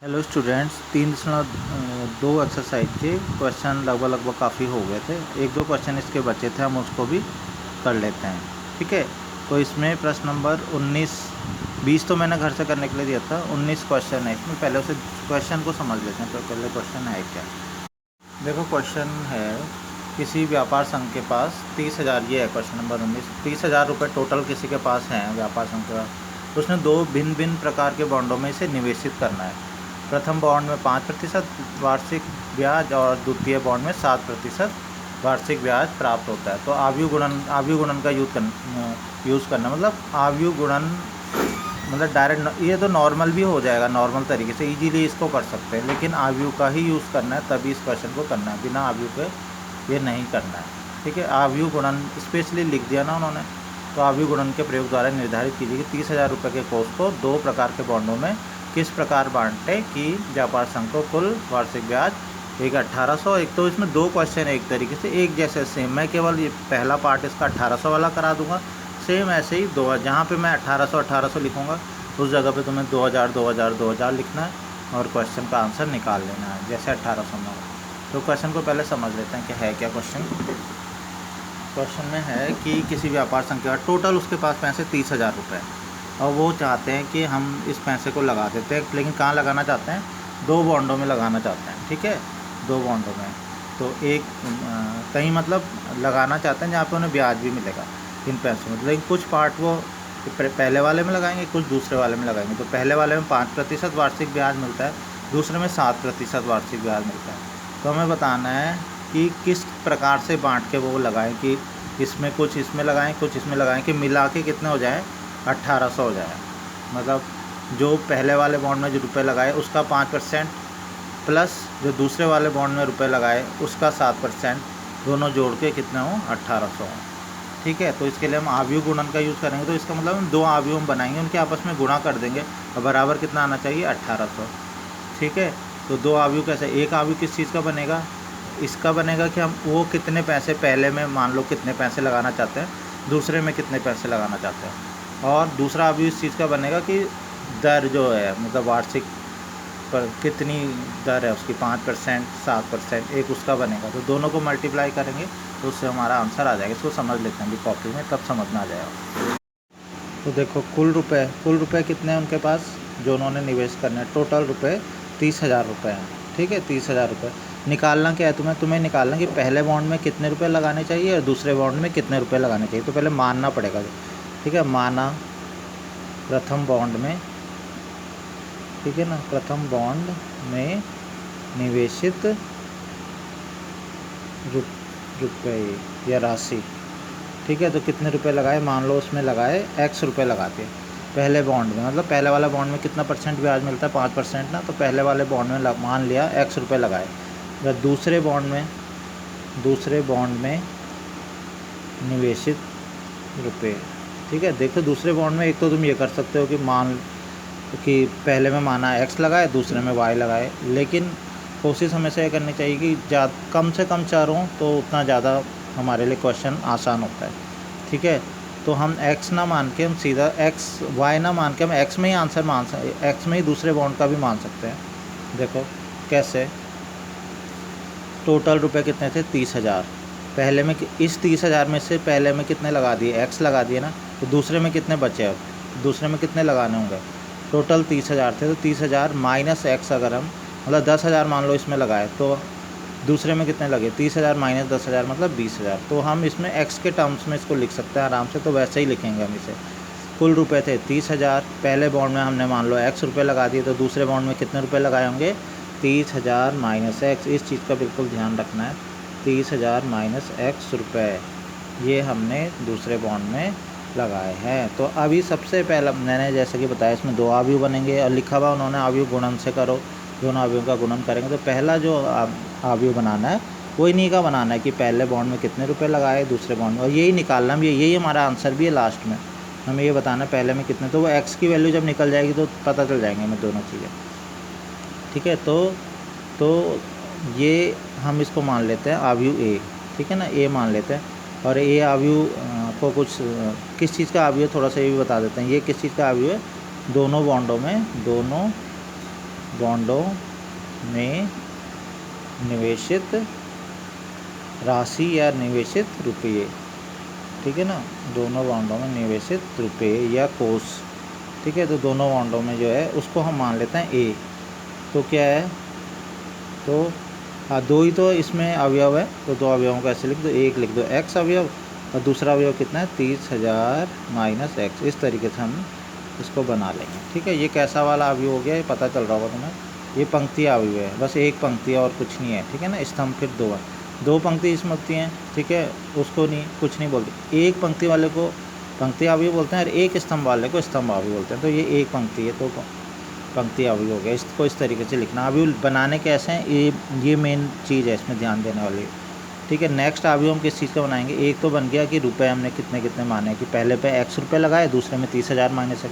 Hello students, 3.2 exercise के question लगभग काफ़ी हो गए थे। एक दो क्वेश्चन इसके बचे थे, हम उसको भी कर लेते हैं। ठीक है, तो इसमें प्रश्न नंबर 19-20 तो मैंने घर से करने के लिए दिया था। 19 क्वेश्चन है इसमें। पहले उसे क्वेश्चन को समझ लेते हैं। तो पहले क्वेश्चन है क्या? देखो, क्वेश्चन है किसी व्यापार संघ के पास 30,000, ये है क्वेश्चन नंबर 19। 30,000 रुपये टोटल किसी के पास हैं व्यापार संघ के पास। उसने दो भिन्न भिन्न प्रकार के बॉन्डों में इसे निवेशित करना है। प्रथम बॉन्ड में 5% वार्षिक ब्याज और द्वितीय बॉन्ड में 7% वार्षिक ब्याज प्राप्त होता है। तो आव्यूह गुणन का यूज़ करना, मतलब आव्यूह गुणन मतलब डायरेक्ट, ये तो नॉर्मल भी हो जाएगा, नॉर्मल तरीके से इजीली इसको कर सकते हैं, लेकिन आव्यूह का ही यूज़ करना है, तभी इस क्वेश्चन को करना है। बिना आव्यूह के ये नहीं करना है। ठीक है, आव्यूह गुणन स्पेशली लिख दिया ना उन्होंने। तो आव्यूह गुणन के प्रयोग द्वारा निर्धारित कीजिए कि 30,000 रुपये के कोष को दो प्रकार के बॉन्डों में किस प्रकार बांटे कि व्यापार संघ को कुल वार्षिक ब्याज एक 1800। एक तो इसमें दो क्वेश्चन एक तरीके से एक जैसे सेम। मैं केवल ये पहला पार्ट इसका 1800 वाला करा दूंगा। सेम ऐसे ही 2000, जहाँ पे मैं 1800 लिखूँगा उस जगह पे तुम्हें 2000 लिखना है और क्वेश्चन का आंसर निकाल लेना है, जैसे 1800 में। तो क्वेश्चन को पहले समझ लेते हैं कि है क्या क्वेश्चन। क्वेश्चन में है कि किसी व्यापार संघ के टोटल उसके पास पैसे 30,000 रुपये, और वो चाहते हैं कि हम इस पैसे को लगा देते हैं, लेकिन कहाँ लगाना चाहते हैं? दो बॉन्डों में लगाना चाहते हैं। ठीक है, दो बॉन्डों में। तो एक कहीं मतलब लगाना चाहते हैं जहाँ पे उन्हें ब्याज भी मिलेगा इन पैसों में, लेकिन कुछ पार्ट वो पहले वाले में लगाएंगे, कुछ दूसरे वाले में लगाएंगे। तो पहले वाले में 5% वार्षिक ब्याज मिलता है, दूसरे में 7% वार्षिक ब्याज मिलता है। तो हमें बताना है कि किस प्रकार से बांट के वो लगाएं, कि इसमें कुछ इसमें लगाएं, कुछ इसमें लगाएं, कि मिला के कितने हो जाए? 1800 हो जाए। मतलब जो पहले वाले बॉन्ड में जो रुपए लगाए उसका 5% प्लस जो दूसरे वाले बॉन्ड में रुपए लगाए उसका 7%, दोनों जोड़ के कितने हों? 1800। ठीक है, तो इसके लिए हम आव्यूह गुणन का यूज़ करेंगे। तो इसका मतलब हम दो आव्यूह हम बनाएंगे, उनके आपस में गुणा कर देंगे और बराबर कितना आना चाहिए? 1800। ठीक है, तो दो आव्यूह कैसे? एक आव्यूह किस चीज़ का बनेगा? इसका बनेगा कि हम वो कितने पैसे पहले में, मान लो कितने पैसे लगाना चाहते हैं, दूसरे में कितने पैसे लगाना चाहते हैं। और दूसरा अभी इस चीज़ का बनेगा कि दर जो है, मतलब वार्षिक पर कितनी दर है उसकी, 5% 7%, एक उसका बनेगा। तो दोनों को मल्टीप्लाई करेंगे तो उससे हमारा आंसर आ जाएगा। इसको समझ लेते हैं अभी कॉपी में, तब समझ में आ जाएगा। तो देखो, कुल रुपए कितने हैं उनके पास जो उन्होंने निवेश करने हैं? टोटल रुपए 30,000 रुपये हैं। ठीक है, 30,000 रुपये। निकालना क्या है तुम्हें निकालना कि पहले बॉन्ड में कितने रुपए लगाने चाहिए और दूसरे बॉन्ड में कितने रुपए लगाने चाहिए। तो पहले मानना पड़ेगा। ठीक है, माना प्रथम बॉन्ड में, ठीक है ना, प्रथम बॉन्ड में निवेशित रुपए या राशि। ठीक है, तो कितने रुपए लगाए? मान लो उसमें लगाए x रुपये लगाते हैं पहले बॉन्ड में। मतलब पहले वाला बॉन्ड में कितना परसेंट ब्याज मिलता है? 5% ना। तो पहले वाले बॉन्ड में मान लिया x रुपये लगाए। अगर दूसरे बॉन्ड में निवेशित रुपए, ठीक है, देखो दूसरे बॉन्ड में एक तो तुम ये कर सकते हो कि कि पहले में माना x लगाए, दूसरे में y लगाए, लेकिन कोशिश हमेशा ये करनी चाहिए कि कम से कम चर हों, तो उतना ज़्यादा हमारे लिए क्वेश्चन आसान होता है। ठीक है, तो हम x ना मान के, हम सीधा y ना मान के हम x में ही आंसर x में ही दूसरे बॉन्ड का भी मान सकते हैं। देखो कैसे। टोटल रुपए कितने थे? 30,000। पहले में इस 30,000 में से पहले में कितने लगा दिए? x लगा दिए ना। तो दूसरे में कितने बचे? अब दूसरे में कितने लगाने होंगे? टोटल 30,000 थे, तो 30,000 माइनस x, अगर हम मतलब 10,000 मान लो इसमें लगाए, तो दूसरे में कितने लगे? 30,000 माइनस 10,000 मतलब 20,000। तो हम इसमें x के टर्म्स में इसको लिख सकते हैं आराम से। तो वैसे ही लिखेंगे हम इसे। कुल रुपए थे 30,000, पहले बॉन्ड में हमने मान लो x रुपये लगा दिए, तो दूसरे बॉन्ड में कितने रुपये लगाए होंगे? 30,000 माइनस x। इस चीज़ का बिल्कुल ध्यान रखना है। 30,000 माइनस x रुपये, ये हमने दूसरे बॉन्ड में लगाए हैं। तो अभी सबसे पहला मैंने जैसे कि बताया, इसमें दो आव्यूह बनेंगे और लिखा हुआ उन्होंने आव्यूह गुणन से करो। दोनों आव्यूहों का गुणन करेंगे। तो पहला जो आव्यूह बनाना है वो इन्हीं का बनाना है कि पहले बॉन्ड में कितने रुपए लगाए, दूसरे बॉन्ड में, और यही निकालना है। यही हमारा आंसर भी है लास्ट में। हमें ये बताना है पहले में कितने। तो वो x की वैल्यू जब निकल जाएगी तो पता चल जाएंगे हमें दोनों चीज़ें। ठीक है, तो ये हम इसको मान लेते हैं आव्यूह a। ठीक है ना, a मान लेते हैं। और ये आव्यूह को कुछ किस चीज़ का आव्यूह है थोड़ा सा ये भी बता देते हैं। ये किस चीज़ का आव्यूह है? दोनों बॉन्डों में निवेशित राशि या निवेशित रुपये, ठीक है ना, दोनों बॉन्डों में निवेशित रुपये या कोष, ठीक है। तो दोनों बॉन्डों में जो है उसको हम मान लेते हैं ए। तो क्या है, तो हाँ, दो ही तो इसमें अवयव है, तो दो अवयवों को ऐसे लिख दो, एक लिख दो एक्स अवयव और दूसरा अवयव कितना है 30,000 माइनस एक्स। इस तरीके से हम इसको बना लेंगे, ठीक है। ये कैसा वाला अवयव हो गया, ये पता चल रहा होगा तुम्हें, ये पंक्ति अवयव है, बस एक पंक्ति और कुछ नहीं है, ठीक है ना। स्तंभ फिर दो है, दो पंक्ति इसमें होती हैं, ठीक है, उसको नहीं कुछ नहीं बोलते। एक पंक्ति वाले को पंक्ति अवयव बोलते हैं और एक स्तंभ वाले को स्तंभ अवयव बोलते हैं। तो ये एक पंक्ति है तो पंक्ति अवयव हो गया। इसको इस तरीके से लिखना। अवयव बनाने कैसे हैं, ये मेन चीज़ है इसमें ध्यान देने वाली, ठीक है। नेक्स्ट अवयव हम किस चीज़ का बनाएंगे, एक तो बन गया कि रुपए हमने कितने कितने माने, कि पहले पे x रुपये लगाए, दूसरे में 30,000 माइनस है।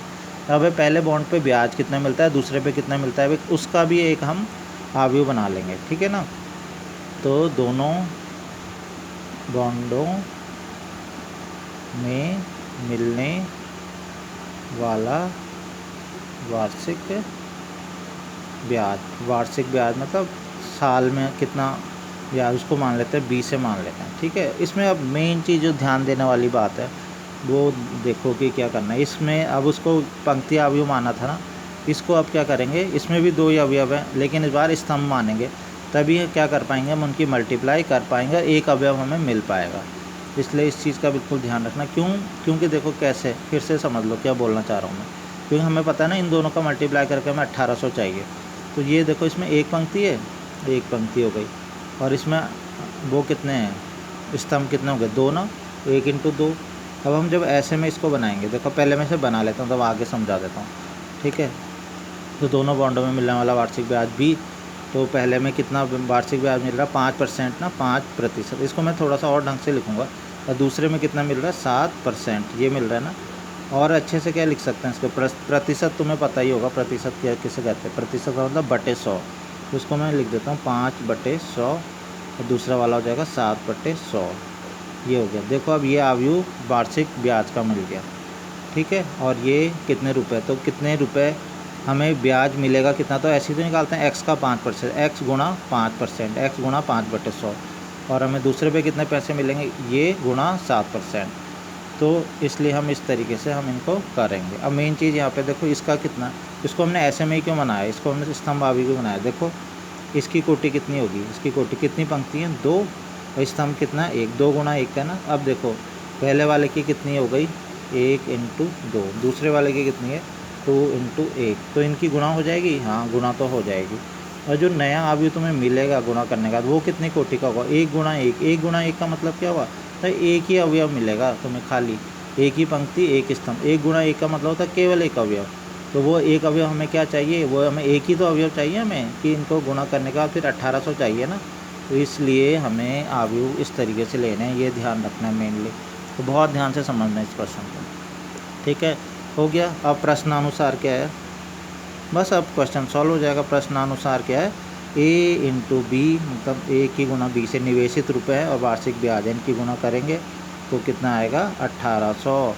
अब पहले बॉन्ड पे ब्याज कितना मिलता है, दूसरे पे कितना मिलता है, उसका भी एक हम अवयव बना लेंगे, ठीक है ना। तो दोनों बॉन्डों में मिलने वाला वार्षिक ब्याज, वार्षिक ब्याज मतलब साल में कितना ब्याज, उसको मान लेते हैं 20 से मान लेते हैं, ठीक है। इसमें अब मेन चीज़ जो ध्यान देने वाली बात है वो देखो कि क्या करना है इसमें। अब उसको पंक्ति अवयव माना था ना, इसको अब क्या करेंगे, इसमें भी दो ही अवयव हैं लेकिन इस बार स्तंभ मानेंगे, तभी क्या कर पाएंगे हम, उनकी मल्टीप्लाई कर पाएंगे, एक अवयव हमें मिल पाएगा। इसलिए इस चीज़ का बिल्कुल ध्यान रखना। क्योंकि देखो कैसे, फिर से समझ लो क्या बोलना चाह रहा हूँ मैं। क्योंकि हमें पता है ना इन दोनों का मल्टीप्लाई करके हमें 1800 चाहिए। तो ये देखो इसमें एक पंक्ति है, एक पंक्ति हो गई, और इसमें वो कितने हैं, स्तंभ कितने हो गए, दो ना, 1 इंटू 2। अब हम जब ऐसे में इसको बनाएंगे, देखो पहले मैं इसे बना लेता हूँ तब आगे समझा देता हूँ, ठीक है। तो दोनों बॉन्डों में मिलने वाला वार्षिक ब्याज भी, तो पहले में कितना वार्षिक ब्याज मिल रहा है 5% ना, 5%। इसको मैं थोड़ा सा और ढंग से लिखूँगा। और दूसरे में कितना मिल रहा है 7%, ये मिल रहा है ना। और अच्छे से क्या लिख सकते हैं इसको, प्रतिशत तुम्हें पता ही होगा, प्रतिशत क्या किसे कहते हैं, प्रतिशत का मतलब बटे 100। तो इसको मैं लिख देता हूँ 5/100 और दूसरा वाला हो जाएगा 7/100। ये हो गया। देखो अब ये अवयव वार्षिक ब्याज का मिल गया, ठीक है। और ये कितने रुपए, तो कितने रुपए हमें ब्याज मिलेगा कितना, तो ऐसे ही तो निकालते हैं, x का 5%, x गुणा 5%, x गुणा 5/100। और हमें दूसरे पे कितने पैसे मिलेंगे, ये गुणा 7%। तो इसलिए हम इस तरीके से हम इनको करेंगे। अब मेन चीज़ यहाँ पे देखो, इसका कितना, इसको हमने ऐसे में ही क्यों बनाया, इसको हमने स्तंभ अवयव क्यों बनाया। देखो इसकी कोटि कितनी होगी, इसकी कोटि कितनी पंक्ति है, 2, और स्तंभ कितना, 1, 2 गुणा 1 है ना। अब देखो पहले वाले की कितनी हो गई, 1 इंटू 2, दूसरे वाले की कितनी है 2 इंटू 1, तो इनकी गुणा हो जाएगी, हाँ गुणा तो हो जाएगी। और जो नया अवयव तुम्हें मिलेगा गुणा करने का, वो कितनी कोटि का होगा, 1 गुणा 1। 1 गुणा 1 का मतलब क्या हुआ, तो एक ही अवयव मिलेगा तुम्हें, खाली एक ही पंक्ति एक स्तंभ। 1 गुणा 1 का मतलब होता है केवल एक अवयव। तो वो एक अवयव हमें क्या चाहिए, वो हमें एक ही तो अवयव चाहिए हमें, कि इनको गुणा करने का फिर 1800 चाहिए ना। तो इसलिए हमें अवयव इस तरीके से लेने हैं, ये ध्यान रखना है मेनली। तो बहुत ध्यान से समझना इस प्रश्न को, ठीक है। हो गया। अब प्रश्नानुसार क्या है, बस अब क्वेश्चन सॉल्व हो जाएगा। प्रश्नानुसार क्या है, a इंटू बी, मतलब a की गुणा b से निवेशित रुपए है और वार्षिक ब्याज इनकी गुणा करेंगे तो कितना आएगा 1800।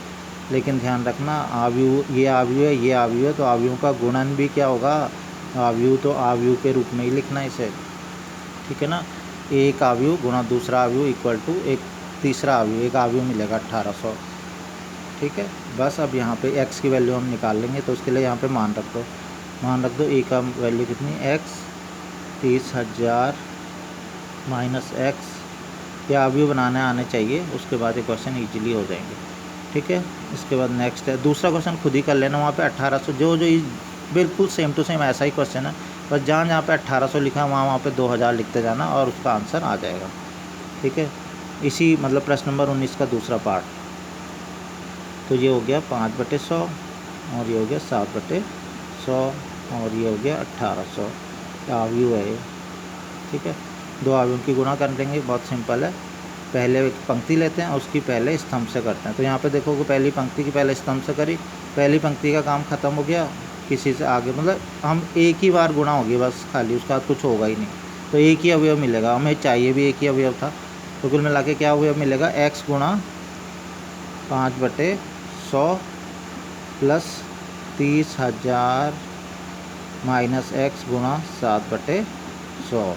लेकिन ध्यान रखना अवयव, ये अवयव है, ये अवयव है, तो अवयवों का गुणन भी क्या होगा, अवयव तो अवयव के रूप में ही लिखना है इसे, ठीक है ना। एक अवयव गुणा दूसरा अवयव इक्वल टू एक तीसरा अवयव, एक अवयव मिलेगा 1800, ठीक है। बस अब यहाँ पे x की वैल्यू हम निकाल लेंगे, तो उसके लिए यहाँ पे मान रख दो, मान रख दो। a का वैल्यू कितनी, x 30,000 माइनस x, या अवयव बनाने आने चाहिए, उसके बाद ये क्वेश्चन ईजिली हो जाएंगे, ठीक है। इसके बाद नेक्स्ट है दूसरा क्वेश्चन, खुद ही कर लेना। वहाँ पे 1800 जो बिल्कुल सेम टू सेम ऐसा ही क्वेश्चन है, बस जहाँ पे 1800 लिखा है वहाँ पे 2000 लिखते जाना और उसका आंसर आ जाएगा, ठीक है। इसी मतलब प्रश्न नंबर 19 का दूसरा पार्ट। तो ये हो गया 5/100 और ये हो गया 7/100 और ये हो गया 1800 अवयव है ये, ठीक है। दो अवयवों की गुणा कर देंगे, बहुत सिंपल है। पहले पंक्ति लेते हैं और उसकी पहले स्तंभ से करते हैं। तो यहाँ पे देखो कि पहली पंक्ति की पहले स्तंभ से करी, पहली पंक्ति का काम ख़त्म हो गया, किसी से आगे मतलब हम एक ही बार गुणा होगी बस, खाली उसका कुछ होगा ही नहीं। तो एक ही अवयव मिलेगा, हमें चाहिए भी एक ही अवयव था। तो कुल मिला के क्या अवयव मिलेगा, x गुणा 5/100 प्लस 30,000 माइनस एक्स गुणा 7/100।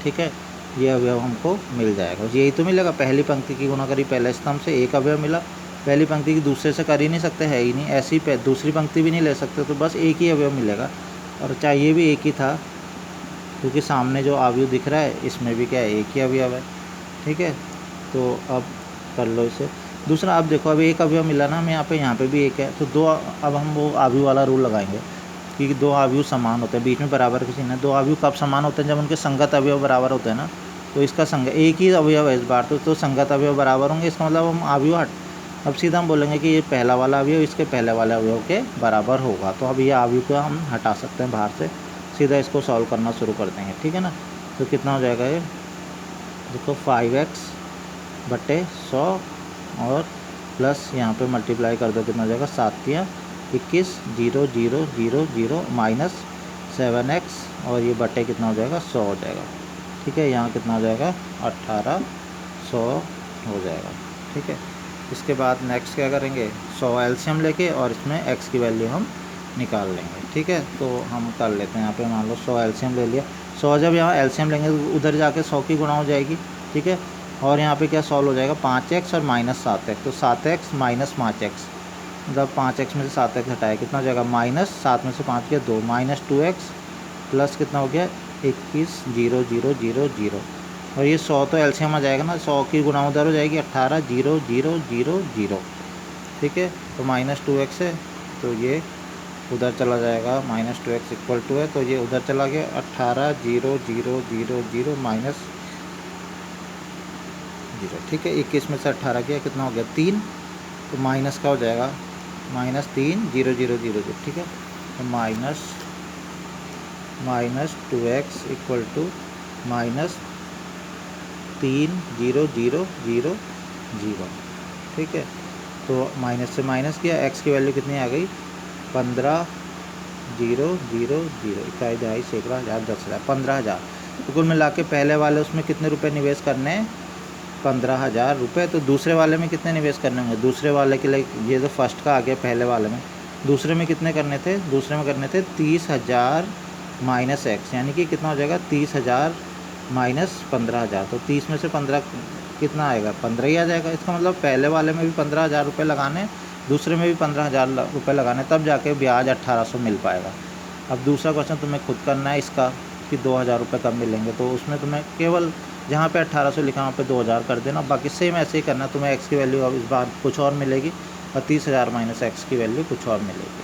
ठीक है, ये अवयव हमको मिल जाएगा। यही तो मिलेगा, पहली पंक्ति की गुणा करी पहले स्तंभ से, एक अवयव मिला। पहली पंक्ति की दूसरे से कर ही नहीं सकते, है ही नहीं, ऐसी दूसरी पंक्ति भी नहीं ले सकते, तो बस एक ही अवयव मिलेगा। और चाहिए भी एक ही था, क्योंकि सामने जो अवयव दिख रहा है इसमें भी क्या है, एक ही अवयव है। ठीक है, तो अब कर लो इसे। दूसरा आप देखो, अब एक अवयव मिला ना हमें यहाँ पे भी एक है, तो दो, अब हम वो अवयव वाला रूल लगाएंगे कि दो अवयव समान होते हैं, बीच में बराबर किसी ने। दो अवयव कब समान होते हैं, जब उनके संगत अवयव बराबर होते हैं ना। तो इसका एक ही अवयव है इस बार, तो संगत अवयव बराबर होंगे, इसका मतलब हम अवयव अब सीधा हम बोलेंगे कि ये पहला वाला अवयव इसके पहले वाले अवयव के बराबर होगा। तो अब ये अवयव को हम हटा सकते हैं बाहर से, सीधा इसको सॉल्व करना शुरू कर देंगे। ठीक है ना, तो कितना हो जाएगा ये, देखो 5x/100 और प्लस यहाँ पे मल्टीप्लाई कर दो, कितना हो जाएगा, 7×21 0 0 0 0 माइनस 7x और ये बटे कितना हो जाएगा, 100 हो जाएगा। ठीक है, यहाँ कितना हो जाएगा, 1800 हो जाएगा। ठीक है, इसके बाद नेक्स्ट क्या करेंगे, 100 एलसीएम लेके और इसमें x की वैल्यू हम निकाल लेंगे। ठीक है, तो हम कर लेते हैं। यहाँ पे मान लो 100 एलसीएम ले लिया। 100 जब यहाँ एलसीएम लेंगे तो उधर जाके 100 की गुणा हो जाएगी। ठीक है, और यहाँ पे क्या सॉल्व हो जाएगा, 5x और माइनस 7x, तो 7x माइनस 5x, मतलब 5x में से 7x हटाया, कितना हो जाएगा, माइनस 7 में से 5 गया 2, माइनस 2x प्लस कितना हो गया, 21 0 0 0 0। और ये 100 तो एलसीएम आ जाएगा ना, 100 की गुणा उधर हो जाएगी, 18 0 0 0 0। ठीक है, तो माइनस 2x है, तो ये उधर चला जाएगा, माइनस 2x इक्वल टू है, तो ये उधर चला गया, 18 0 0 0 0 माइनस 0। ठीक है, 21 में से 18 गया, कितना हो गया, 3, तो माइनस का हो जाएगा, -3 0 0 0 0। ठीक है, तो माइनस 2x इक्वल टू -3 0 0 0 0। ठीक है, तो माइनस से माइनस किया, x की वैल्यू कितनी आ गई, 15 0 0 0, इकाई दहाई सैकड़ा हज़ार 10,000, 15,000। तो कुल मिला के पहले वाले उसमें कितने रुपए निवेश करने हैं, 15,000 रुपये। तो दूसरे वाले में कितने निवेश करने होंगे, दूसरे वाले के लिए, ये तो फर्स्ट का आ गया, पहले वाले में, दूसरे में कितने करने थे, दूसरे में करने थे 30,000 माइनस x, यानी कि कितना हो जाएगा, 30,000 माइनस 15,000। तो 30 में से 15 कितना आएगा, 15 ही आ जाएगा। इसका मतलब पहले वाले में भी 15,000 रुपये लगाने, दूसरे में भी 15,000 रुपये लगाने, तब जाके ब्याज 1800 मिल पाएगा। अब दूसरा क्वेश्चन तुम्हें खुद करना है इसका, कि 2,000 रुपये कब मिलेंगे। तो उसमें तुम्हें केवल जहाँ पे 1800 लिखा वहाँ पे 2,000 कर देना, बाकी सेम ऐसे ही करना। तुम्हें x की वैल्यू अब इस बार कुछ और मिलेगी और 30,000 माइनस x की वैल्यू कुछ और मिलेगी।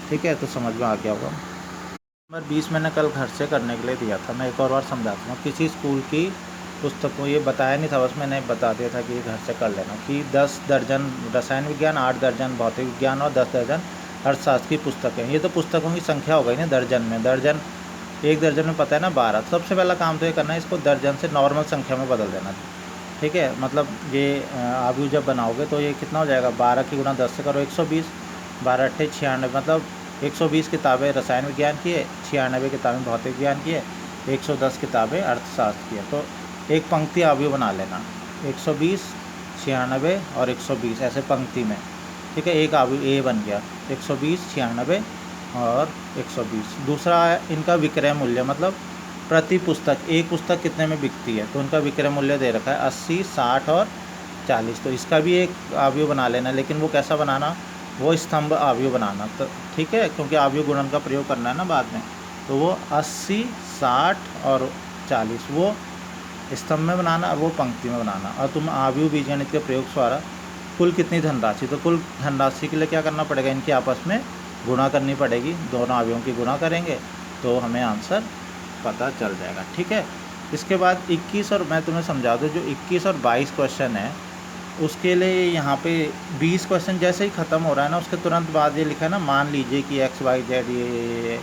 ठीक है, तो समझ में आ गया होगा। नंबर 20 मैंने कल घर से करने के लिए दिया था, मैं एक और बार समझाता हूँ। किसी स्कूल की पुस्तकों, ये बताया नहीं था, बस मैंने बता दिया था कि घर से कर लेना, कि 10 दर्जन रसायन विज्ञान, 8 दर्जन भौतिक विज्ञान और 10 दर्जन अर्थशास्त्र की पुस्तकें। ये तो पुस्तकों की संख्या हो गई ना, दर्जन में, दर्जन, एक दर्जन में पता है ना 12। तो सबसे पहला काम तो ये करना है, इसको दर्जन से नॉर्मल संख्या में बदल देना। ठीक है, मतलब ये अवयव जब बनाओगे तो ये कितना हो जाएगा, 12 की गुणा 10 से करो 120, 12 अट्ठे 96, मतलब 120 किताबें रसायन विज्ञान की है, 96 किताबें भौतिक विज्ञान की है, 110 किताबें अर्थशास्त्र की है। तो एक पंक्ति अवयव बना लेना, 120 96 और 120 ऐसे पंक्ति में। ठीक है, एक अवयव ए बन गया, 120 96 और 120। दूसरा इनका विक्रय मूल्य, मतलब प्रति पुस्तक, एक पुस्तक कितने में बिकती है, तो उनका विक्रय मूल्य दे रखा है 80 60 और 40। तो इसका भी एक अवयव बना लेना, लेकिन वो कैसा बनाना, वो स्तंभ अवयव बनाना। तो ठीक है, क्योंकि अवयव गुणन का प्रयोग करना है ना बाद में, तो वो 80 60 और 40 वो स्तंभ में बनाना, वो पंक्ति में बनाना। और तुम अवयव बीजगणित के प्रयोग द्वारा कुल कितनी धनराशि, तो कुल धनराशि के लिए क्या करना पड़ेगा, इनकी आपस में गुणा करनी पड़ेगी, दोनों अवयवों की गुणा करेंगे तो हमें आंसर पता चल जाएगा। ठीक है, इसके बाद 21 और मैं तुम्हें समझा दूँ, जो 21 और 22 क्वेश्चन है उसके लिए यहाँ पे 20 क्वेश्चन जैसे ही ख़त्म हो रहा है ना, उसके तुरंत बाद ये लिखा है ना, मान लीजिए कि XYZ ये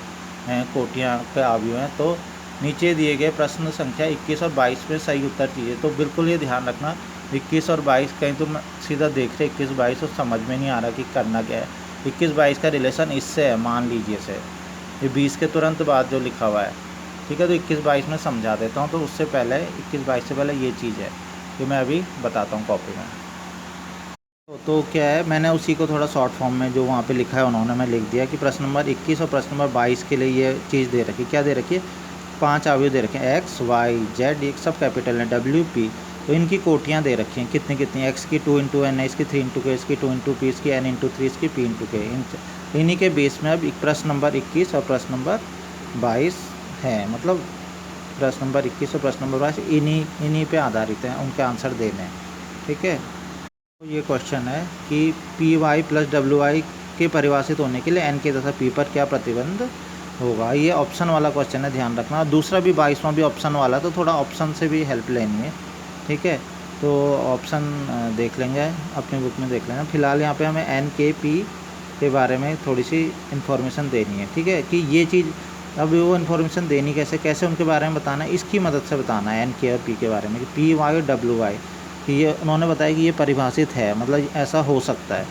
हैं कोटियाँ के अवयव हैं, तो नीचे दिए गए प्रश्न संख्या 21 और 22 में सही उत्तर चाहिए। तो बिल्कुल ये ध्यान रखना, 21 और 22 कहीं तुम सीधा देख रहे 21 22 और समझ में नहीं आ रहा कि करना क्या है। 21 22 का रिलेशन इससे है, मान लीजिए से, ये 20 के तुरंत बाद जो लिखा हुआ है। ठीक है, तो 21 22 में समझा देता हूँ। तो उससे पहले 21 22 से पहले ये चीज़ है कि मैं अभी बताता हूँ कॉपी में। तो क्या है, मैंने उसी को थोड़ा शॉर्ट फॉर्म में जो वहाँ पे लिखा है उन्होंने, मैं लिख दिया कि प्रश्न नंबर 21 और प्रश्न नंबर 22 के लिए ये चीज़ दे रखी। क्या दे रखी है? 5 अवयव दे रखे हैं, एक्स वाई जेड, ये सब कैपिटल है, डब्ल्यू पी। तो इनकी कोटियाँ दे रखी हैं कितनी कितनी, एक्स की 2 इंटू एन है, इसकी 3 इंटू के, इसकी 2 इंटू पी, इसकी एन इंटू 3, इसकी पी इंटू के। इन्हीं के बेस में अब प्रश्न नंबर 21 और प्रश्न नंबर 22 है। मतलब प्रश्न नंबर 21 और प्रश्न नंबर 22 इन्हीं पे आधारित हैं, उनके आंसर देने हैं। ठीक है, तो ये क्वेश्चन है कि P Y plus W Y के परिभाषित होने के लिए एन के तथा पी पर क्या प्रतिबंध होगा। ये ऑप्शन वाला क्वेश्चन है, ध्यान रखना। दूसरा भी 22वां भी ऑप्शन वाला, तो थोड़ा ऑप्शन से भी हेल्प लेनी है। ठीक है, तो ऑप्शन देख लेंगे, अपनी बुक में देख लेंगे। फिलहाल यहाँ पे हमें एन के पी के बारे में थोड़ी सी इन्फॉर्मेशन देनी है। ठीक है, कि ये चीज़, अब वो इन्फॉर्मेशन देनी कैसे उनके बारे में बताना है, इसकी मदद से बताना है एन के और पी के बारे में, कि पी वाई और डब्ल्यू वाई, कि ये उन्होंने बताया कि ये परिभाषित है, मतलब ऐसा हो सकता है।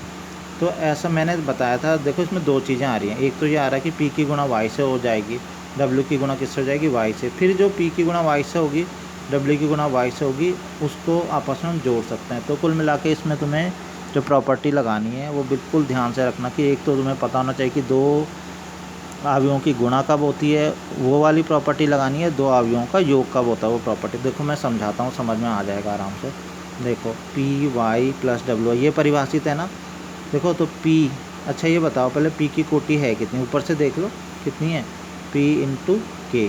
तो ऐसा मैंने बताया था। देखो इसमें दो चीज़ें आ रही हैं, एक तो ये आ रहा है कि पी की गुणा वाई से हो जाएगी, डब्ल्यू की गुणा किससे हो जाएगी, वाई से। फिर जो पी की गुणा वाई से होगी, डब्ल्यू की गुणा वाई से होगी, उसको आपस में हम जोड़ सकते हैं। तो कुल मिला के इसमें तुम्हें जो प्रॉपर्टी लगानी है वो बिल्कुल ध्यान से रखना कि एक तो तुम्हें पता होना चाहिए कि दो अवयवों की गुणा कब होती है, वो वाली प्रॉपर्टी लगानी है। दो अवयवों का योग कब होता है, वो प्रॉपर्टी। देखो मैं समझाता हूँ, समझ में आ जाएगा आराम से। देखो पी वाई प्लस डब्ल्यू, ये परिभाषित है ना। देखो तो पी, अच्छा ये बताओ पहले पी की कोटि है कितनी, ऊपर से देख लो कितनी है, पी इंटू के,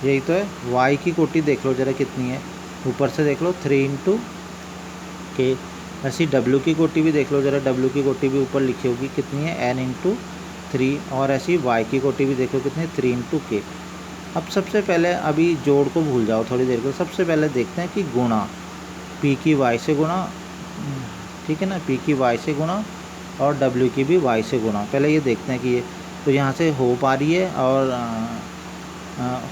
यही तो है। वाई की कोटि देख लो ज़रा कितनी है, ऊपर से देख लो 3 इंटू के। ऐसी डब्ल्यू की कोटि भी देख लो ज़रा, डब्ल्यू की कोटि भी ऊपर लिखी होगी कितनी है, एन इंटू 3। और ऐसी वाई की कोटि भी देखो कितनी है, 3 इंटू के। अब सबसे पहले अभी जोड़ को भूल जाओ थोड़ी देर को, सबसे पहले देखते हैं कि गुणा, पी की वाई से गुणा, ठीक है ना, पी की वाई से गुणा और डब्ल्यू की भी वाई से गुणा। पहले ये देखते हैं कि ये तो यहाँ से हो पा रही है, और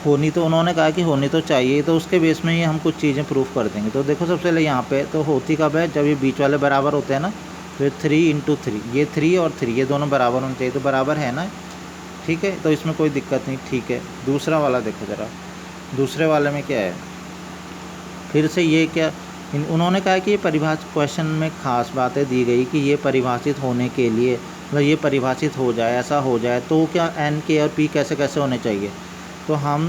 होनी तो उन्होंने कहा कि होनी तो चाहिए, तो उसके बेस में ही हम कुछ चीज़ें प्रूफ कर देंगे। तो देखो सबसे पहले यहाँ पे तो होती कब है, जब ये बीच वाले बराबर होते हैं ना। तो ये 3 इंटू 3, ये 3 और 3 ये दोनों बराबर होने चाहिए, तो बराबर है ना। ठीक है, तो इसमें कोई दिक्कत नहीं। ठीक है, दूसरा वाला देखो ज़रा, दूसरे वाले में क्या है, फिर से ये क्या, उन्होंने कहा कि ये परिभाषित, क्वेश्चन में ख़ास बातें दी गई कि ये परिभाषित होने के लिए, मतलब ये परिभाषित हो जाए, ऐसा हो जाए तो क्या एन के और पी कैसे कैसे होने चाहिए। तो हम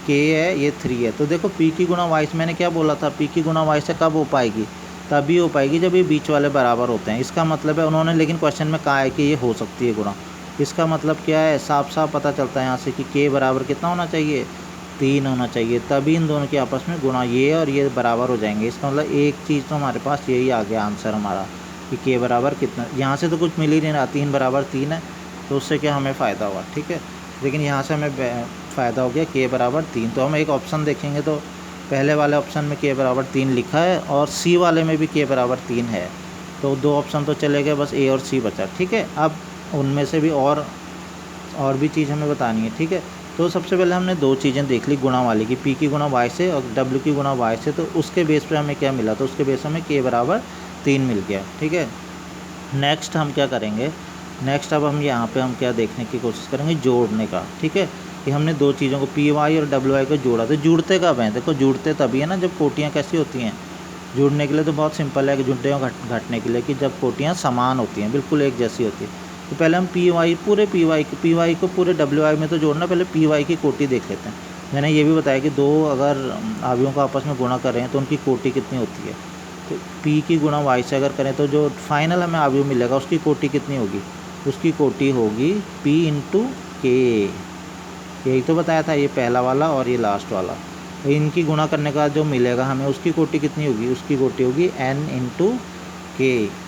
के है, ये 3 है, तो देखो पी की गुणा वाई से, मैंने क्या बोला था, पी की गुणा वाई से कब हो पाएगी, तभी हो पाएगी जब ये बीच वाले बराबर होते हैं। इसका मतलब है, उन्होंने लेकिन क्वेश्चन में कहा है कि ये हो सकती है गुणा। इसका मतलब क्या है, साफ साफ पता चलता है यहाँ से कि के बराबर कितना होना चाहिए, 3 होना चाहिए, तभी इन दोनों के आपस में गुणा, ये और ये बराबर हो जाएंगे। इसका मतलब एक चीज़ तो हमारे पास यही आ गया आंसर हमारा, कि के बराबर कितना। यहाँ से तो कुछ मिल ही नहीं रहा, 3 बराबर 3 है, तो उससे क्या हमें फ़ायदा हुआ। ठीक है, लेकिन यहाँ से हमें फ़ायदा हो गया के बराबर 3। तो हम एक ऑप्शन देखेंगे, तो पहले वाले ऑप्शन में के बराबर 3 लिखा है, और सी वाले में भी के बराबर 3 है। तो 2 ऑप्शन तो चले गए, बस ए और सी बचा। ठीक है, अब उनमें से भी और भी चीज़ हमें बतानी है। ठीक है, तो सबसे पहले हमने दो चीज़ें देख ली गुणा वाली, की पी की गुणा वाई से और डब्ल्यू की गुणा वाई से। तो उसके बेस पे हमें क्या मिला, तो उसके बेस पे हमें के बराबर 3 मिल गया। ठीक है, नेक्स्ट हम क्या करेंगे, नेक्स्ट अब हम यहाँ पे हम क्या देखने की कोशिश करेंगे, जोड़ने का। ठीक है, कि हमने दो चीज़ों को पी वाई और डब्ल्यू वाई को जोड़ा, तो जुड़ते कब हैं, देखो जुड़ते तभी है ना जब कोटियाँ कैसी होती हैं। जुड़ने के लिए तो बहुत सिंपल है, कि जुड़ने और घटने के लिए, कि जब कोटियाँ समान होती हैं, बिल्कुल एक जैसी होती है। तो पहले हम पी वाई पी वाई को पूरे डब्ल्यू वाई में तो जोड़ना, पहले पी वाई की कोटि देख लेते हैं। मैंने ये भी बताया कि दो अगर अवयवों को आपस में गुणा कर रहे हैं तो उनकी कोटि कितनी होती है। तो पी की गुणा वाई से अगर करें तो जो फाइनल हमें अवयव मिलेगा उसकी कोटि कितनी होगी, उसकी कोटि होगी पी इंटू के। यही तो बताया था, ये पहला वाला और ये लास्ट वाला। इनकी गुणा करने का जो मिलेगा हमें, उसकी कोटि कितनी होगी, उसकी कोटि होगी एन इंटू के।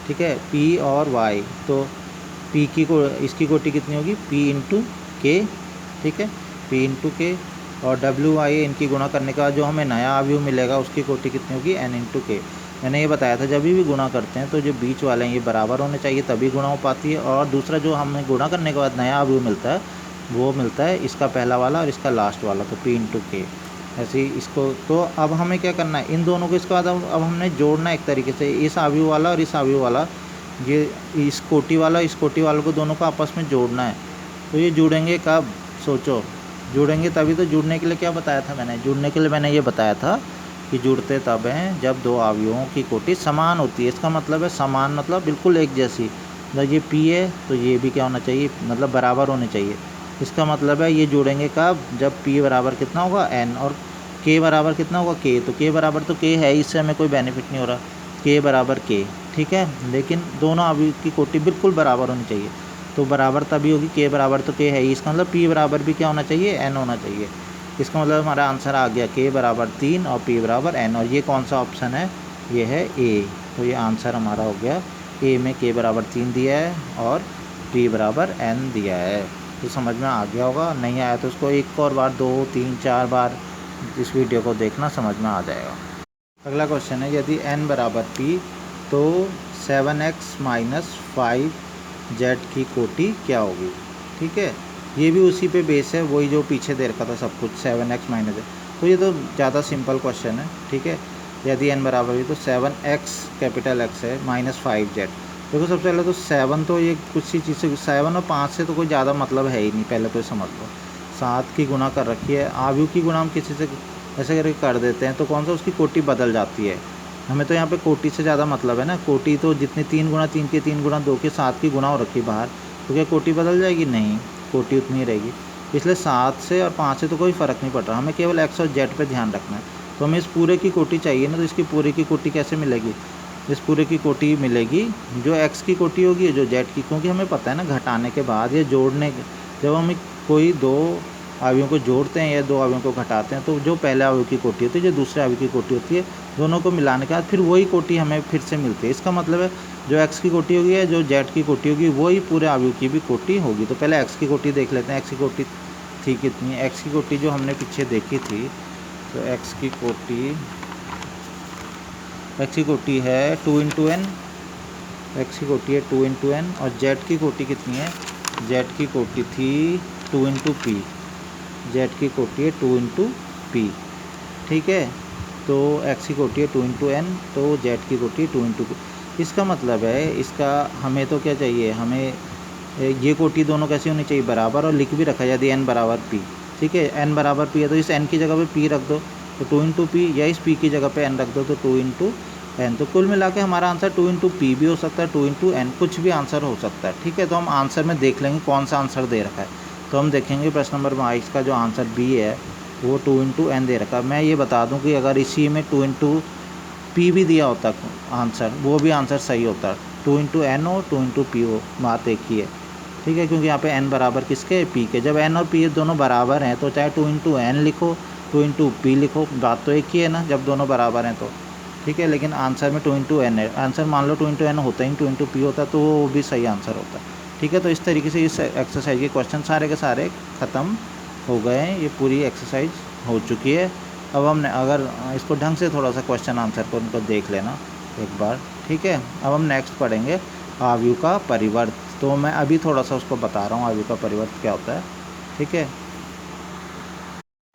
ठीक है, पी और वाई, तो पी की को इसकी कोटि कितनी होगी, पी इंटू के। ठीक है, पी इंटू के, और डब्ल्यू वाई इनकी गुणा करने का जो हमें नया अवयव मिलेगा उसकी कोटि कितनी होगी, एन इंटू के। मैंने ये बताया था जब भी गुणा करते हैं तो जो बीच वाले हैं ये बराबर होने चाहिए, तभी गुणा हो पाती है। और दूसरा जो हमें गुणा करने के बाद नया अवयव मिलता है, वो मिलता है इसका पहला वाला और इसका लास्ट वाला, तो पी इंटू के। ऐसे ही इसको, तो अब हमें क्या करना है, इन दोनों को इसके बाद अब हमने जोड़ना है एक तरीके से, इस अवयव वाला और इस अवयव वाला, ये इस कोटि वाला इस कोटि वाले को दोनों को आपस में जोड़ना है। तो ये जुड़ेंगे कब, सोचो, जुड़ेंगे तभी तो। जुड़ने के लिए क्या बताया था मैंने, जुड़ने के लिए मैंने ये बताया था कि जुड़ते तब हैं जब दो अवयवों की कोटि समान होती है। इसका मतलब है समान मतलब बिल्कुल एक जैसी। मतलब ये P है तो ये भी क्या होना चाहिए, मतलब बराबर होने चाहिए। इसका मतलब है ये जुड़ेंगे कब, जब P बराबर कितना होगा N और K बराबर कितना होगा K। तो K बराबर तो K है, इससे हमें कोई बेनिफिट नहीं हो रहा, K बराबर K, ठीक है। लेकिन दोनों अवयव की कोटि बिल्कुल बराबर होनी चाहिए। तो बराबर तभी होगी, K बराबर तो K है ही, इसका मतलब P बराबर भी क्या होना चाहिए, N होना चाहिए। इसका मतलब हमारा आंसर आ गया K बराबर 3 और P बराबर N। और ये कौन सा ऑप्शन है, ये है A। तो ये आंसर हमारा हो गया A में K बराबर 3 दिया है और P बराबर N दिया है। तो समझ में आ गया होगा, नहीं आया तो उसको एक और बार 2 3 4 बार इस वीडियो को देखना, समझ में आ जाएगा। अगला क्वेश्चन है, यदि n बराबर P तो 7x माइनस 5z की कोटि क्या होगी। ठीक है, ये भी उसी पे बेस है, वही जो पीछे दे रखा था सब कुछ, 7x माइनस। तो ये तो ज़्यादा सिंपल क्वेश्चन है। ठीक है, यदि n बराबर भी तो 7x कैपिटल X है माइनस 5z। देखो सबसे पहले तो 7 तो ये कुछ ही चीज़ से, 7 और 5 से तो कोई ज़्यादा मतलब है ही नहीं, पहले तो समझ लो। 7 की गुणा कर रखी है, आयु की गुणा हम किसी से ऐसे करके कर देते हैं तो कौन सा उसकी कोटि बदल जाती है। हमें तो यहाँ पे कोटि से ज़्यादा मतलब है ना, कोटि तो जितनी 3 गुणा 3 के 3 गुणा 2 के 7 की गुणा हो रखी बाहर, तो क्या कोटि बदल जाएगी, नहीं, कोटि उतनी ही रहेगी। इसलिए 7 से और 5 से तो कोई फ़र्क नहीं पड़ रहा, हमें केवल x और z पे ध्यान रखना है। तो हमें इस पूरे की कोटि चाहिए ना, तो इसकी पूरे की कोटि कैसे मिलेगी, इस पूरे की कोटि मिलेगी जो x की कोटि होगी जो z की, क्योंकि हमें पता है ना घटाने के बाद या जोड़ने जब हम कोई दो अवयवों को जोड़ते हैं या दो अवयवों को घटाते हैं तो जो पहले अवयव की कोटि होती है जो दूसरे अवयव की कोटि होती है, दोनों को मिलाने के बाद फिर वही कोटि हमें फिर से मिलती है। इसका मतलब है जो x की कोटि होगी या जो z की कोटि होगी वही पूरे अवयव की भी कोटि होगी। तो पहले x की कोटि देख लेते हैं, x की कोटि थी कितनी, x की कोटि जो हमने पीछे देखी थी, तो x की कोटि है 2 इंटू n, x की कोटि है 2 इंटू n। और z की कोटि कितनी है, z की कोटि थी 2 इंटू पी, z की कोटि है 2 इंटू पी। ठीक है, तो x की कोटि है 2 इंटू एन, तो z की कोटि है 2 इंटू पी। इसका मतलब है इसका हमें तो क्या चाहिए, हमें ये कोटि दोनों कैसी होनी चाहिए, बराबर, और लिख भी रखा है यदि n बराबर p। ठीक है, n बराबर p है तो इस n की जगह पे p रख दो, तो 2 इंटू पी, या इस p की जगह पे n रख दो, तो 2 इंटू एन। तो कुल मिला के हमारा आंसर 2 इंटू पी भी हो सकता है, 2 इंटू एन, कुछ भी आंसर हो सकता है। ठीक है, तो हम आंसर में देख लेंगे कौन सा आंसर दे रखा है। तो हम देखेंगे प्रश्न नंबर 22 का जो आंसर बी है वो 2 इंटू एन दे रखा है। मैं ये बता दूं कि अगर इसी में 2 इंटू पी भी दिया होता आंसर, वो भी आंसर सही होता। 2 इंटू एन हो 2 इंटू पी हो, बात एक ही है। ठीक है, क्योंकि यहाँ पे एन बराबर किसके, पी के। जब एन और पी दोनों बराबर हैं तो चाहे 2 इंटू एन लिखो 2 इंटू पी लिखो, बात तो एक ही है ना, जब दोनों बराबर हैं तो। ठीक है, लेकिन आंसर में 2 इंटू एन है, आंसर मान लो 2 इंटू एन होता ही 2 इंटू पी होता तो वो भी सही आंसर होता। ठीक है, तो इस तरीके से इस एक्सरसाइज के क्वेश्चन सारे के सारे ख़त्म हो गए हैं, ये पूरी एक्सरसाइज हो चुकी है। अब हमने अगर इसको ढंग से थोड़ा सा क्वेश्चन आंसर को उनको देख लेना एक बार। ठीक है, अब हम नेक्स्ट पढ़ेंगे आयु का परिवर्त। तो मैं अभी थोड़ा सा उसको बता रहा हूँ आयु का परिवर्त क्या होता है। ठीक है,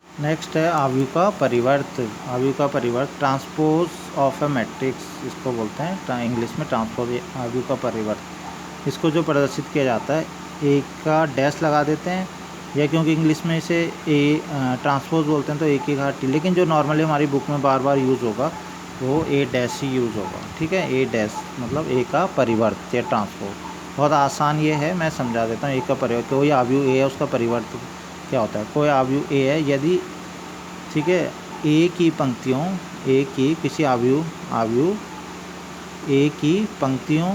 नेक्स्ट है आयु का परिवर्त। आयु का परिवर्त, ट्रांसपोज ऑफ ए मैट्रिक्स इसको बोलते हैं इंग्लिश में, ट्रांसपोज आयु का परिवर्त। इसको जो प्रदर्शित किया जाता है, एक का डैश लगा देते हैं, या क्योंकि इंग्लिश में इसे ए ट्रांसपोज बोलते हैं तो एक ही घाटी, लेकिन जो नॉर्मली हमारी बुक में बार बार यूज़ होगा वो ए डैश ही यूज़ होगा। ठीक है, ए डैश मतलब ए का परिवर्त या ट्रांसपोज। बहुत आसान ये है, मैं समझा देता हूँ। ए का परिवर्त, कोई आयु ए है उसका परिवर्त क्या होता है। कोई आयु ए है यदि, ठीक है, ए की पंक्तियों, ए की किसी आयु ए की पंक्तियों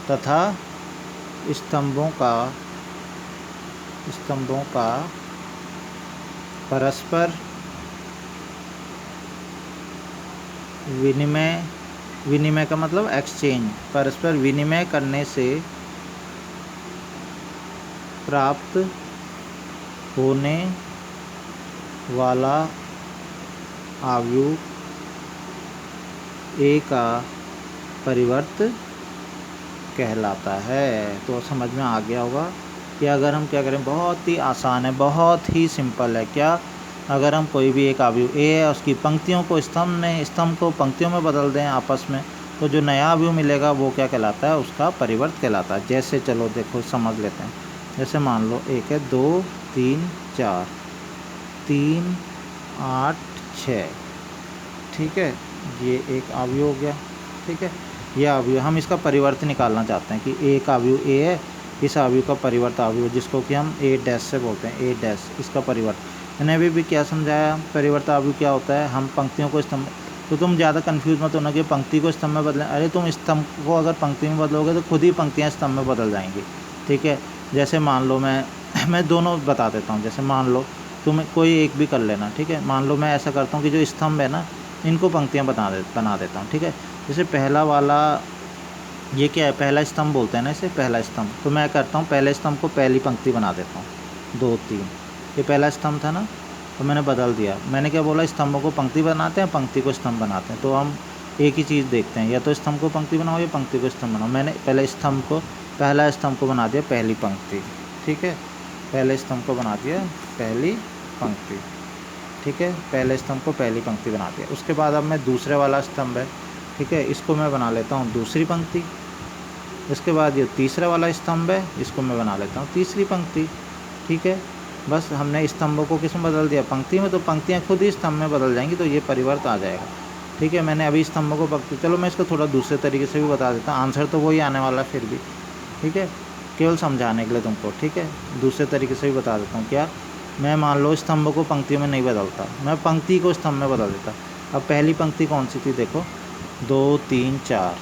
तथा स्तंभों का परस्पर विनिमय का मतलब एक्सचेंज, परस्पर विनिमय करने से प्राप्त होने वाला आयु ए का परिवर्त कहलाता है। तो समझ में आ गया होगा कि अगर हम क्या करें, बहुत ही आसान है, बहुत ही सिंपल है। क्या, अगर हम कोई भी एक अवयव ए है उसकी पंक्तियों को स्तंभ को पंक्तियों में बदल दें आपस में, तो जो नया अवयव मिलेगा वो क्या कहलाता है, उसका परिवर्त कहलाता है। जैसे चलो देखो समझ लेते हैं, जैसे मान लो एक है 2 3 4 3 8 6, ठीक है, ये एक अवयव हो गया। ठीक है, ये अवयव हम इसका परिवर्त निकालना चाहते हैं कि एक अवयव ए है, इस अवयव का परिवर्त अवयव जिसको कि हम ए डैश से बोलते हैं, ए डैश इसका परिवर्त। मैंने अभी भी क्या समझाया, परिवर्त अवयव क्या होता है, हम पंक्तियों को स्तंभ, तो तुम ज़्यादा कंफ्यूज मत होना कि पंक्ति को स्तंभ में बदलें। अरे तुम स्तंभ को अगर पंक्ति में बदलोगे तो खुद ही पंक्तियाँ स्तंभ में बदल जाएंगी। ठीक है, जैसे मान लो मैं दोनों बता देता हूँ। जैसे मान लो तुम कोई एक भी कर लेना। ठीक है, मान लो मैं ऐसा करता हूँ कि जो स्तंभ है ना, इनको पंक्तियाँ बना देता हूँ। ठीक है, जैसे पहला वाला ये क्या है, पहला स्तंभ बोलते हैं ना इसे, पहला स्तंभ। तो मैं करता हूँ पहले स्तंभ को पहली पंक्ति बना देता हूँ, 2 3। ये पहला स्तंभ था ना, तो मैंने बदल दिया। मैंने क्या बोला, स्तंभों को पंक्ति बनाते हैं, पंक्ति को स्तंभ बनाते हैं। तो हम एक ही चीज़ देखते हैं, या तो स्तंभ को पंक्ति बनाओ या पंक्ति को स्तंभ बनाओ। मैंने पहले स्तंभ को, पहला स्तंभ को बना दिया पहली पंक्ति। ठीक है, पहले स्तंभ को बना दिया पहली पंक्ति। ठीक है, पहले स्तंभ को पहली पंक्ति बना दिया। उसके बाद अब मैं दूसरे वाला स्तंभ है, ठीक है, इसको मैं बना लेता हूँ दूसरी पंक्ति। इसके बाद ये तीसरा वाला स्तंभ है, इसको मैं बना लेता हूँ तीसरी पंक्ति। ठीक है, बस हमने स्तंभों को किस में बदल दिया, पंक्ति में। तो पंक्तियाँ खुद ही स्तंभ में बदल जाएंगी, तो ये परिवर्त आ जाएगा। ठीक है, मैंने अभी स्तंभों को पंक्ति, चलो मैं इसको थोड़ा दूसरे तरीके से भी बता देता हूँ, आंसर तो वही आने वाला फिर भी। ठीक है, केवल समझाने के लिए तुमको। ठीक है, दूसरे तरीके से भी बता देता हूँ। क्या, मैं मान लो स्तंभों को पंक्तियों में नहीं बदलता, मैं पंक्ति को स्तंभ में बदल देता। अब पहली पंक्ति कौन सी थी, देखो 2 3 4,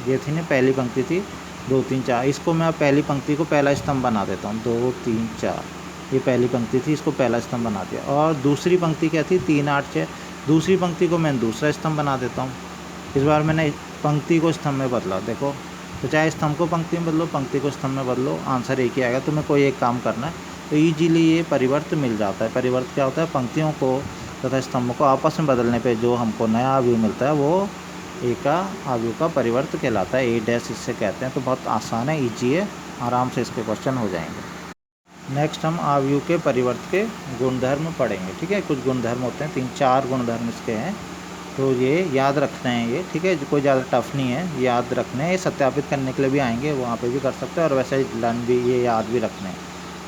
ये थी ना पहली पंक्ति थी, 2 3 4। इसको मैं पहली पंक्ति को पहला स्तंभ बना देता हूँ, 2 3 4। ये पहली पंक्ति थी, इसको पहला स्तंभ बना दिया। और दूसरी पंक्ति क्या थी, 3 8 6। दूसरी पंक्ति को मैं दूसरा स्तंभ बना देता हूँ। इस बार मैंने पंक्ति को स्तंभ में बदला। देखो, तो चाहे स्तंभ को पंक्ति में बदलो, पंक्ति को स्तंभ में बदलो, आंसर एक ही आएगा। तुम्हें कोई एक काम करना है तो ईजीली ये परिवर्त मिल जाता है। परिवर्त क्या होता है, पंक्तियों को तथा स्तंभों को आपस में बदलने पे जो हमको नया अवयव मिलता है वो एक अवयव का परिवर्त कहलाता है, ए डैश इससे कहते हैं। तो बहुत आसान है, ईजी है, आराम से इसके क्वेश्चन हो जाएंगे। नेक्स्ट हम अवयव के परिवर्त के गुणधर्म पढ़ेंगे। ठीक है, कुछ गुणधर्म होते हैं, 3 4 गुणधर्म इसके हैं, तो ये याद रखना है। ये ठीक है, कोई ज़्यादा टफ नहीं है, याद रखने हैं। ये सत्यापित करने के लिए भी आएंगे, वहाँ पे भी कर सकते हैं, और वैसे ही लर्न भी, ये याद भी रखने हैं।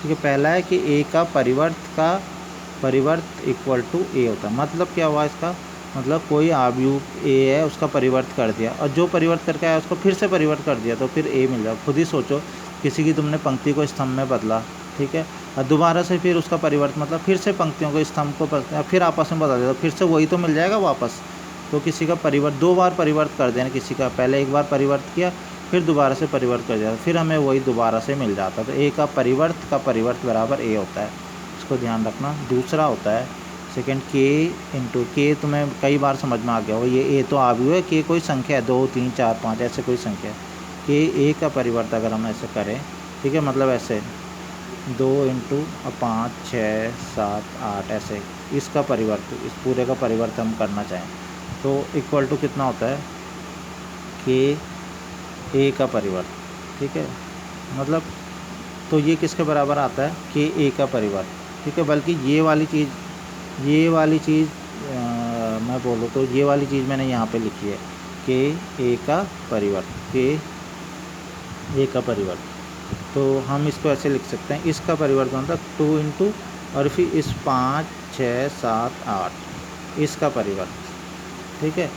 ठीक है, पहला है कि ए का परिवर्त इक्वल टू ए होता है। मतलब क्या हुआ इसका, मतलब कोई अवयव ए है, उसका परिवर्त कर दिया, और जो परिवर्त करके आया उसको फिर से परिवर्त कर दिया, तो फिर ए मिल जाए। खुद ही सोचो, किसी की तुमने पंक्ति को स्तंभ में बदला, ठीक है, और दोबारा से फिर उसका परिवर्त, मतलब फिर से पंक्तियों को स्तंभ को फिर आपस में बदल दिया, तो फिर से वही तो मिल जाएगा वापस। तो किसी का परिवर्त 2 बार परिवर्त कर देना, किसी का पहले एक बार परिवर्त किया, फिर दोबारा से परिवर्त कर दिया, फिर हमें वही दोबारा से मिल जाता। तो ए का परिवर्त बराबर ए होता है, इसको ध्यान रखना। दूसरा होता है सेकंड, के इंटू के, तुम्हें कई बार समझ में आ गया हो, ये ए तो अवयव है, के कोई संख्या है, 2 3 4 5 ऐसे कोई संख्या है। के ए का परिवर्त अगर हम ऐसे करें, ठीक है, मतलब ऐसे 2 इंटू 5 6 7 8 ऐसे, इसका परिवर्त, इस पूरे का परिवर्त हम करना चाहें तो इक्वल टू कितना होता है, के ए का परिवर्त। ठीक है, मतलब तो ये किसके बराबर आता है, के ए का परिवर्त। ठीक है, बल्कि ये वाली चीज़ मैं बोलूँ तो ये वाली चीज़ मैंने यहाँ पे लिखी है, के ए का परिवर्त, के ए का परिवर्त। तो हम इसको ऐसे लिख सकते हैं, इसका परिवर्त मतलब 2 इंटू और फिर इस 5 6 7 8 इसका परिवर्त। ठीक है,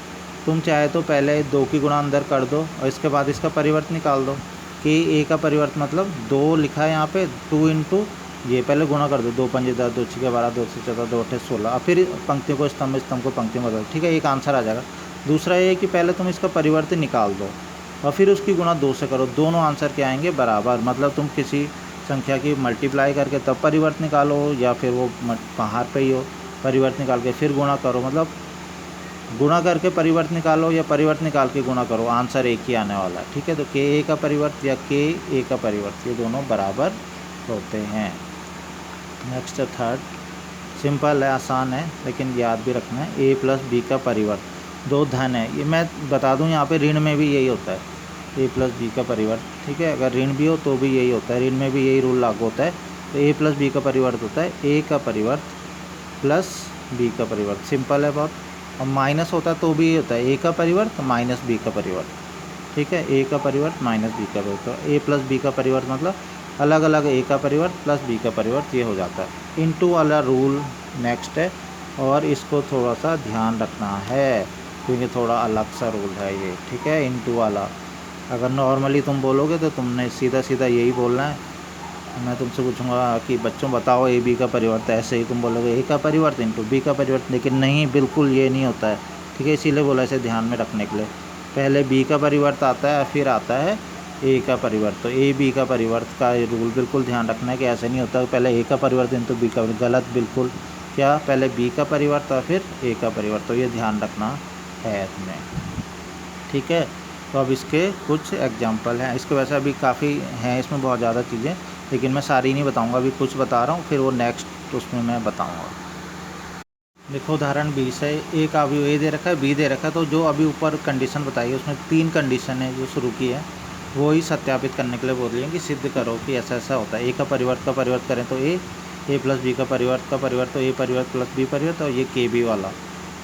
तुम चाहे तो पहले 2 की गुणा अंदर कर दो और इसके बाद इसका परिवर्त निकाल दो। कि ए का परिवर्त मतलब 2 लिखा है यहाँ पे, 2 इंटू ये पहले गुणा कर दो, 2 5 10 2 6 12 2 से 14 2 8 16, और फिर पंक्तियों को स्तंभ को पंक्ति में बदल। ठीक है, एक आंसर आ जाएगा। दूसरा ये है कि पहले तुम इसका परिवर्त निकाल दो और फिर उसकी गुणा 2 से करो, दोनों आंसर क्या आएंगे, बराबर। मतलब तुम किसी संख्या की मल्टीप्लाई करके तब परिवर्त निकालो, या फिर वो बाहर पे ही हो, परिवर्त निकाल के फिर गुणा करो, मतलब गुणा करके परिवर्त निकालो या परिवर्त निकाल के गुणा करो, आंसर एक ही आने वाला है। ठीक है, तो के ए का परिवर्त या के ए का परिवर्त, ये दोनों बराबर होते हैं। नेक्स्ट थर्ड, सिंपल है, आसान है, लेकिन याद भी रखना है। ए प्लस बी का परिवर्त, 2 धन है, ये मैं बता दूं, यहाँ पे ऋण में भी यही होता है, ए प्लस बी का परिवर्त। ठीक है, अगर ऋण भी हो तो भी यही होता है, ऋण में भी यही रूल लागू होता है। तो ए प्लस बी का परिवर्त होता है ए का परिवर्त प्लस बी का परिवर्त, सिंपल है बहुत। और माइनस होता है तो भी ये होता है, ए का परिवर्त माइनस बी का परिवर्त। ठीक है, ए का परिवर्त माइनस बी का परिवर्त, तो ए प्लस बी का परिवर्त मतलब अलग अलग ए का परिवर्त प्लस बी का परिवर्त, ये हो जाता है। इनटू वाला रूल नेक्स्ट है, और इसको थोड़ा सा ध्यान रखना है क्योंकि थोड़ा अलग सा रूल है ये, ठीक है, इनटू वाला। अगर नॉर्मली तुम बोलोगे तो तुमने सीधा सीधा यही बोलना है। मैं तुमसे पूछूंगा कि बच्चों बताओ ए बी का परिवर्त, ऐसे ही तुम बोलोगे ए का परिवर्त इंटू बी का परिवर्त, लेकिन नहीं, बिल्कुल ये नहीं होता है, ठीक है। इसीलिए बोला इसे ध्यान में रखने के लिए। पहले बी का परिवर्त आता है फिर आता है ए का परिवर्त। तो ए बी का परिवर्त का रूल बिल्कुल ध्यान रखना है कि ऐसे नहीं होता पहले ए का परिवर्त इंटू बी का, गलत बिल्कुल। क्या, पहले बी का परिवर्त और फिर ए का परिवर्त, तो ये ध्यान रखना है तुम्हें, ठीक है। तो अब इसके कुछ एग्जाम्पल हैं, इसके वैसे अभी काफ़ी हैं, इसमें बहुत ज़्यादा चीज़ें, लेकिन मैं सारी नहीं बताऊंगा, अभी कुछ बता रहा हूँ, फिर वो नेक्स्ट उसमें मैं बताऊंगा। देखो उदाहरण 20 है, एक अवयव ए दे रखा है बी दे रखा है, तो जो अभी ऊपर कंडीशन बताई है उसमें 3 कंडीशन है जो शुरू की है, वो ही सत्यापित करने के लिए बोल रही है कि सिद्ध करो कि ऐसा ऐसा होता है। ए का परिवर्त करें तो ए प्लस बी का परिवर्त तो ए परिवर्त प्लस बी परिवर्त, और ये के बी वाला,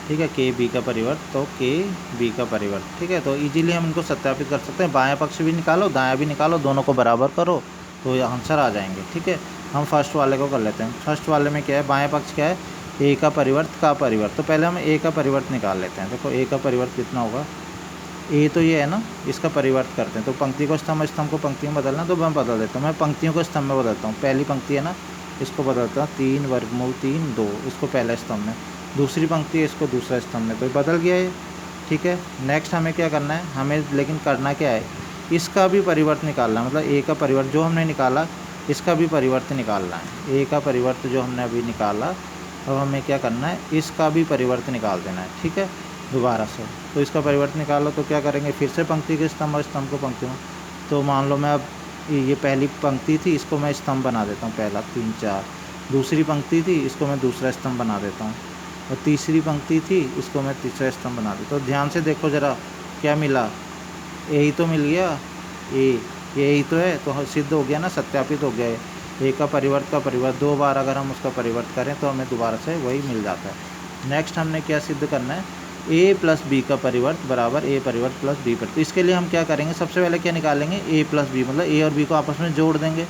ठीक है, के बी का परिवर्त तो के बी का परिवर्त, ठीक है। तो इजीली हम इनको सत्यापित कर सकते हैं, बाएं पक्ष भी निकालो दायां भी निकालो, दोनों को बराबर करो तो ये आंसर आ जाएंगे, ठीक है। हम फर्स्ट वाले को कर लेते हैं। फर्स्ट वाले में क्या है, बाएं पक्ष क्या है, ए का परिवर्त, तो पहले हम ए का परिवर्त निकाल लेते हैं। देखो ए का परिवर्त कितना होगा, ए तो ये है ना, इसका परिवर्त करते हैं। तो पंक्ति को स्तंभ को पंक्ति में बदलना, तो मैं बदल देता हूँ, मैं पंक्तियों को स्तंभ में बदलता हूँ। पहली पंक्ति है ना, इसको बदलता हूँ 3 वर्गमूल 3 2, इसको पहले स्तंभ में, दूसरी पंक्ति है इसको दूसरा स्तंभ में, तो बदल गया ये, ठीक है। नेक्स्ट हमें क्या करना है, हमें लेकिन करना क्या है, इसका भी परिवर्त निकालना है, मतलब ए का परिवर्त जो हमने निकाला इसका भी परिवर्त निकालना है। ए का परिवर्त जो हमने अभी निकाला, अब हमें क्या करना है, इसका भी परिवर्त निकाल देना है, ठीक है, दोबारा से। तो इसका परिवर्त निकालो तो क्या करेंगे, फिर से पंक्ति के स्तंभ को पंक्ति में। तो मान लो मैं अब ये पहली पंक्ति थी, इसको मैं स्तंभ बना देता हूँ, पहला 3 4, दूसरी पंक्ति थी इसको मैं दूसरा स्तंभ बना देता हूँ, और तीसरी पंक्ति थी इसको मैं तीसरा स्तंभ बना देता हूँ। तो ध्यान से देखो ज़रा, क्या मिला, यही तो मिल गया, यही तो है, तो सिद्ध हो गया ना, सत्यापित हो गया है। ए का परिवर्त 2 बार अगर हम उसका परिवर्त करें तो हमें दोबारा से वही मिल जाता है। नेक्स्ट हमने क्या सिद्ध करना है, ए प्लस बी का परिवर्त बराबर ए परिवर्त प्लस बी परिवर्त। तो इसके लिए हम क्या करेंगे, सबसे पहले क्या निकालेंगे, ए प्लस बी, मतलब ए और बी को आपस में जोड़ देंगे।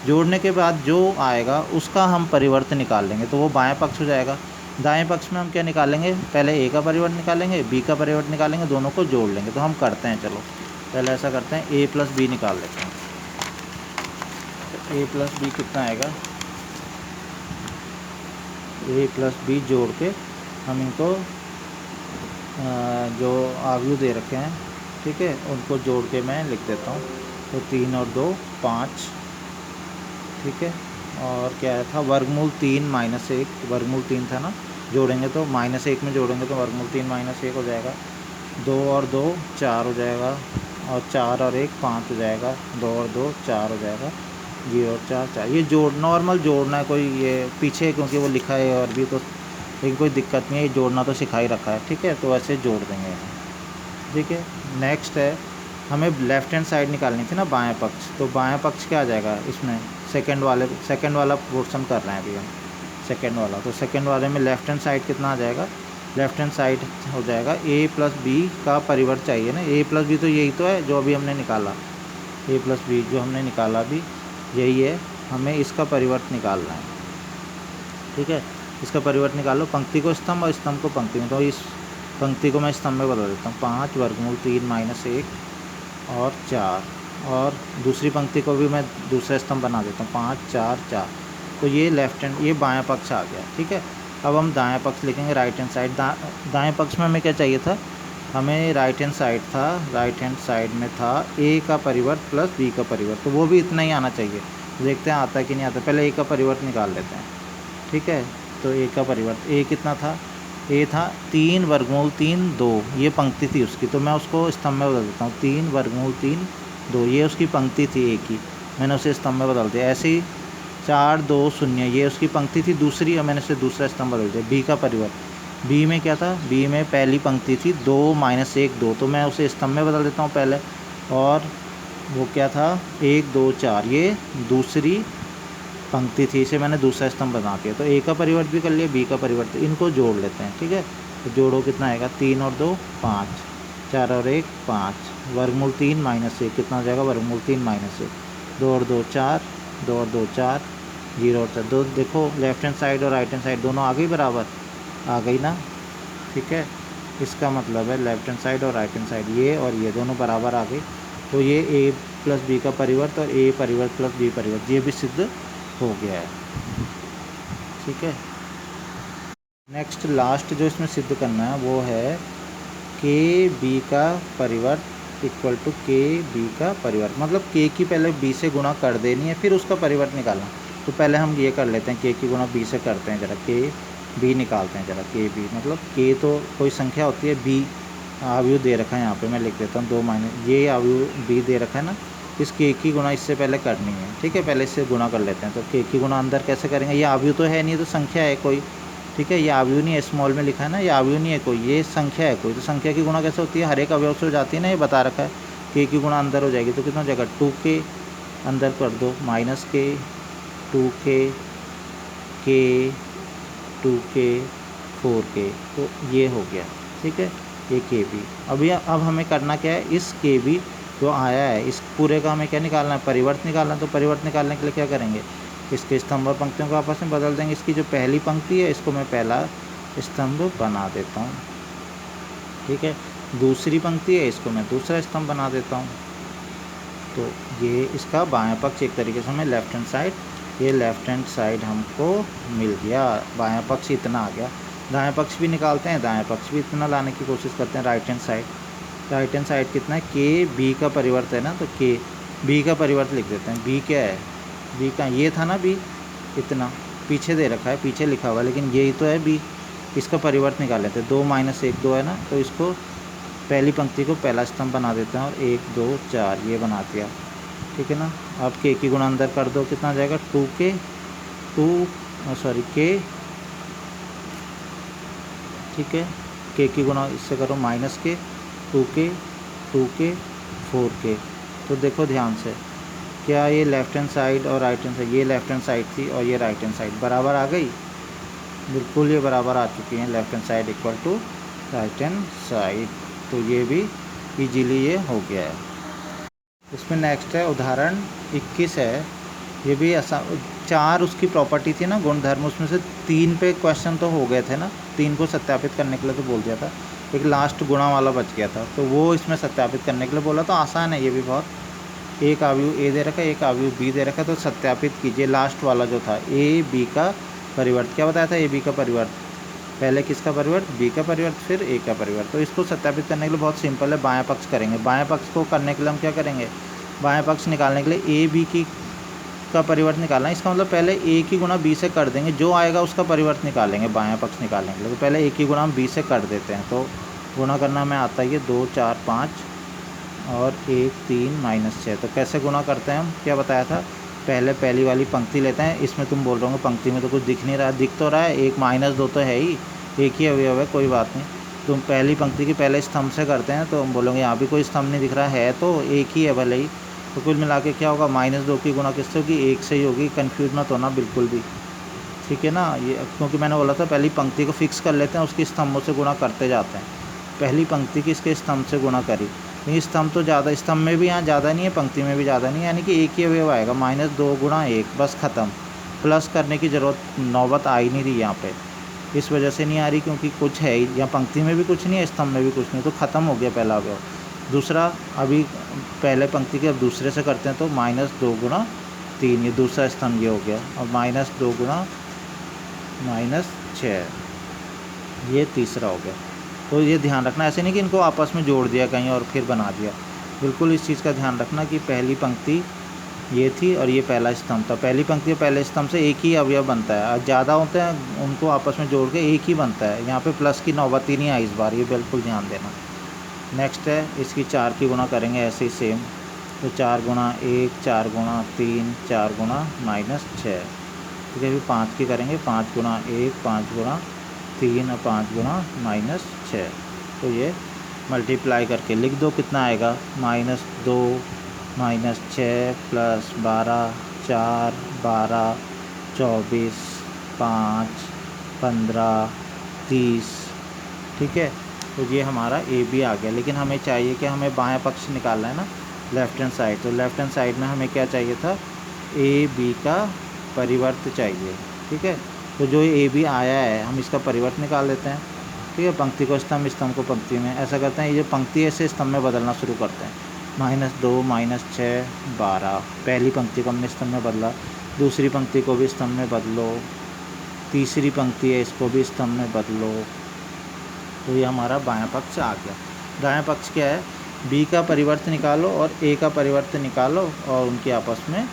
जोड़ने के बाद जो आएगा उसका हम परिवर्त निकाल लेंगे, तो वो बाएं पक्ष हो जाएगा। दाएं पक्ष में हम क्या निकालेंगे, पहले ए का परिवर्त निकालेंगे, बी का परिवर्त निकालेंगे, दोनों को जोड़ लेंगे। तो हम करते हैं, चलो पहले ऐसा करते हैं, ए प्लस बी निकाल लेते हैं। तो ए प्लस बी कितना आएगा, ए प्लस बी जोड़ के हम इनको जो अवयव दे रखे हैं, ठीक है, उनको जोड़ के मैं लिख देता हूँ। तो 3 और 2 5, ठीक है, और क्या था, वर्गमूल 3 माइनस 1, वर्गमूल 3 था ना, जोड़ेंगे तो -1 में जोड़ेंगे तो वर्गमूल 3 माइनस 1 हो जाएगा। 2 और 2 4 हो जाएगा, और 4 और 1 5 हो जाएगा, 2 और 2 4 हो जाएगा, 0 और 4 4। ये जोड़ नॉर्मल जोड़ना है, कोई ये पीछे क्योंकि वो लिखा है और भी, तो लेकिन कोई दिक्कत नहीं है, ये जोड़ना तो सिखा ही रखा है, ठीक है। तो ऐसे जोड़ देंगे, ठीक है। नेक्स्ट है, हमें लेफ़्ट हैंड साइड निकालनी थी ना, बाएं पक्ष। तो बाएं पक्ष क्या आ जाएगा इसमें, सेकंड वाला पोर्शन कर रहे हैं अभी हम, सेकंड वाला। तो सेकंड वाले में लेफ़्ट हैंड साइड कितना आ जाएगा, लेफ़्ट हैंड साइड हो जाएगा ए प्लस बी का परिवर्त चाहिए ना, ए प्लस बी तो यही तो है जो अभी हमने निकाला, ए प्लस बी जो हमने निकाला अभी यही है, हमें इसका परिवर्त निकालना है, ठीक है। इसका परिवर्त निकालो, पंक्ति को स्तंभ और स्तंभ को पंक्ति में। तो इस पंक्ति को मैं स्तंभ में बदल देता हूँ, 5 वर्गमूल 3 माइनस 1 और 4, और दूसरी पंक्ति को भी मैं दूसरा स्तंभ बना देता हूँ, 5 4 4। तो ये लेफ्ट हैंड, ये बायां पक्ष आ गया, ठीक है। अब हम दायां पक्ष लिखेंगे, राइट हैंड साइड। दाएं पक्ष में हमें क्या चाहिए था, हमें राइट हैंड साइड था, राइट हैंड साइड में था ए का परिवर्त प्लस बी का परिवर्त, तो वो भी इतना ही आना चाहिए। देखते हैं आता है कि नहीं आता, पहले ए का परिवर्त निकाल लेते हैं, ठीक है। तो ए का परिवर्त, ए कितना था, ए था 3 वर्गमूल 3 2, ये पंक्ति थी उसकी, तो मैं उसको स्तंभ में बदल देता हूँ, 3 वर्गमूल 3 2, ये उसकी पंक्ति थी ए की, मैंने उसे स्तंभ में बदल दिया। ऐसे ही 4 2 0, ये उसकी पंक्ति थी दूसरी, और मैंने उसे दूसरा स्तंभ बदल दिया। बी का परिवर्त, बी में क्या था, बी में पहली पंक्ति थी 2 माइनस 1 2, तो मैं उसे स्तंभ में बदल देता हूँ पहले, और वो क्या था 1 2 4, ये दूसरी पंक्ति थी, इसे मैंने दूसरा स्तंभ बना दिया। तो ए का परिवर्त भी कर लिया, बी का परिवर्त, इनको जोड़ लेते हैं, ठीक है। तो जोड़ो कितना आएगा, 3 और 2 5, 4 और 1 5, वर्गमूल 3 माइनस 1 कितना हो जाएगा, वर्गमूल 3 माइनस 1, 2 और 2 4, 2 और 2 4, 0 और 4 2। देखो लेफ्ट हैंड साइड और राइट हैंड साइड दोनों आ गई बराबर, आ गई ना, ठीक है। इसका मतलब है लेफ्ट हैंड साइड और राइट हैंड साइड ये और ये दोनों बराबर आ गई, तो ये ए प्लस बी का परिवर्त और ए परिवर्त प्लस बी परिवर्त ये भी सिद्ध हो गया है, ठीक है। नेक्स्ट लास्ट जो इसमें सिद्ध करना है वो है के बी का परिवर्त इक्वल टू के बी का परिवर्त, मतलब के की पहले बी से गुणा कर देनी है फिर उसका परिवर्त निकालना। तो पहले हम ये कर लेते हैं, के की गुणा बी से करते हैं, ज़रा के बी निकालते हैं, ज़रा के बी मतलब के तो कोई संख्या होती है, बी अवयव दे रखा है यहाँ पे मैं लिख देता हूँ 2 माइनस ये अवयव बी दे रखा है ना, इस के की गुणा इससे पहले करनी है, ठीक है। पहले इससे गुणा कर लेते हैं, तो के की गुणा अंदर कैसे करेंगे, ये अवयव तो है नहीं, तो संख्या है कोई, ठीक है। ये अवयव नहीं है, स्मॉल में लिखा है ना, ये अवयव नहीं है कोई, ये संख्या है कोई, तो संख्या की गुणा कैसे होती है, हर एक अवयव से हो जाती है ना, ये बता रखा है। के की गुणा अंदर हो जाएगी तो कितना हो जाएगा 2 के अंदर कर दो माइनस के 2 के 2 के 4 के, तो ये हो गया, ठीक है। ये के बी अब हमें करना क्या है, इस के बी जो आया है इस पूरे का हमें क्या निकालना है, परिवर्त निकालना है। तो परिवर्त निकालने के लिए क्या करेंगे, इसके स्तंभ और पंक्तियों को आपस में बदल देंगे। इसकी जो पहली पंक्ति है इसको मैं पहला स्तंभ बना देता हूँ, ठीक है। दूसरी पंक्ति है इसको मैं दूसरा स्तंभ बना देता हूँ। तो ये इसका बायां पक्ष एक तरीके से हमें लेफ्ट हैंड साइड, ये लेफ्ट हैंड साइड हमको मिल गया, बायां पक्ष इतना आ गया। दायां पक्ष भी निकालते हैं, दायां पक्ष भी इतना लाने की कोशिश करते हैं। राइट हैंड साइड कितना है, के बी का परिवर्त है ना, तो के बी का परिवर्त लिख देते हैं। बी क्या है, बी का ये था ना, बी इतना पीछे दे रखा है, पीछे लिखा हुआ, लेकिन यही तो है बी, इसका परिवर्त निकाल लेते हैं। 2 माइनस 1 2 है ना, तो इसको पहली पंक्ति को पहला स्तंभ बना देते हैं और 1 2 4 ये बना दिया, ठीक है ना। अब के की गुणा अंदर कर दो, कितना आ जाएगा 2 के के, ठीक है। के की गुणा इससे करो माइनस के 2 के 4 के। तो देखो ध्यान से, क्या ये लेफ्ट हैंड साइड और राइट हैंड साइड, ये लेफ्ट हैंड साइड थी और ये राइट हैंड साइड बराबर आ गई, बिल्कुल ये बराबर आ चुकी हैं, left hand side equal to right hand side. तो ये भी इजीली ये हो गया है। इसमें नेक्स्ट है उदाहरण 21 है, ये भी ऐसा 4 उसकी प्रॉपर्टी थी ना, गुणधर्म, उसमें से 3 पे क्वेश्चन तो हो गए थे ना, 3 को सत्यापित करने के लिए तो बोल दिया था, एक लास्ट गुणा वाला बच गया था, तो वो इसमें सत्यापित करने के लिए बोला। तो आसान है ये भी बहुत, एक अवयव ए दे रखा है, एक अवयव बी दे रखा है, तो सत्यापित कीजिए लास्ट वाला जो था ए बी का परिवर्त, क्या बताया था, ए बी का परिवर्त, पहले किसका परिवर्त, बी का परिवर्त फिर ए का परिवर्त। तो इसको सत्यापित करने के लिए बहुत सिंपल है, बायां पक्ष करेंगे। बायां पक्ष को करने के लिए हम क्या करेंगे, बायां पक्ष निकालने के लिए ए बी की का परिवर्त निकालना है, इसका मतलब पहले ए की गुणा बी से कर देंगे, जो आएगा उसका परिवर्त निकालेंगे बायां पक्ष निकालने के लिए। तो पहले ए की गुणा हम बी से कर देते हैं, तो गुणा करना हमें आता है ये 2 4 5 और 1 3 माइनस 6। तो कैसे गुणा करते हैं हम, क्या बताया था, पहले पहली वाली पंक्ति लेते हैं, इसमें तुम बोल रहे हो पंक्ति में तो कुछ दिख नहीं रहा, दिख तो रहा है, 1 माइनस 2 तो है ही, एक ही अवयव है, कोई बात नहीं। तुम पहली पंक्ति की पहले स्तंभ से करते हैं, तो हम बोलोगे यहाँ भी कोई स्तंभ नहीं दिख रहा है, तो एक ही है भले ही, तो कुल मिला के क्या होगा, -2 की गुणा किससे होगी, 1 से ही होगी, कन्फ्यूज मत होना बिल्कुल भी, ठीक है ना। ये क्योंकि मैंने बोला था पहली पंक्ति को फिक्स कर लेते हैं, उसकी स्तंभों से गुणा करते जाते हैं। पहली पंक्ति की इसके स्तंभ से गुणा करी, लेकिन स्तंभ तो ज़्यादा, स्तंभ में भी यहाँ ज़्यादा नहीं है, पंक्ति में भी ज़्यादा नहीं है, यानी कि एक ही अवयव आएगा, -2 गुणा 1 बस ख़त्म, प्लस करने की ज़रूरत नौबत आ ही नहीं रही यहाँ पे, इस वजह से नहीं आ रही क्योंकि कुछ है ही, यहाँ पंक्ति में भी कुछ नहीं है, स्तंभ में भी कुछ नहीं, तो ख़त्म हो गया पहला अवयव। दूसरा, अभी पहले पंक्ति के अब दूसरे से करते हैं, तो -2 गुणा 3 ये दूसरा स्तंभ ये हो गया, और -2 गुणा -6 ये तीसरा हो गया। तो ये ध्यान रखना, ऐसे नहीं कि इनको आपस में जोड़ दिया कहीं और फिर बना दिया, बिल्कुल इस चीज़ का ध्यान रखना कि पहली पंक्ति ये थी और ये पहला स्तंभ था, पहली पंक्ति और पहले स्तंभ से एक ही अवयव बनता है, और ज़्यादा होते हैं उनको आपस में जोड़ के एक ही बनता है, यहाँ पे प्लस की नौबत ही नहीं आई इस बार, ये बिल्कुल ध्यान देना। नेक्स्ट है इसकी 4 की गुणा करेंगे ऐसे ही सेम, तो 4 गुणा 1 4 गुणा 3 4 गुणा -6, ठीक है। फिर 5 की करेंगे, 5 गुणा 1 5 गुणा 3 और 5 गुणा -6, तो ये मल्टीप्लाई करके लिख दो, कितना आएगा, -2 -6 प्लस 12 4 12 24 5 15 30, ठीक है। तो ये हमारा ए बी आ गया, लेकिन हमें चाहिए कि हमें बायां पक्ष निकालना है ना, लेफ्ट हैंड साइड, तो लेफ्ट हैंड साइड में हमें क्या चाहिए था, ए बी का परिवर्त चाहिए, ठीक है। तो जो ए बी आया है हम इसका परिवर्त निकाल लेते हैं। ठीक है, पंक्ति को स्तंभ, स्तंभ को पंक्ति में, ऐसा करते हैं। ये पंक्ति ऐसे स्तंभ में बदलना शुरू करते हैं। -2 -6 12, पहली पंक्ति को हमने स्तंभ में बदला, दूसरी पंक्ति को भी स्तंभ में बदलो, तीसरी पंक्ति है इसको भी स्तंभ में बदलो। तो ये हमारा बायां पक्ष आ गया। दायां पक्ष क्या है, बी का परिवर्त निकालो और ए का परिवर्त निकालो और उनके आपस में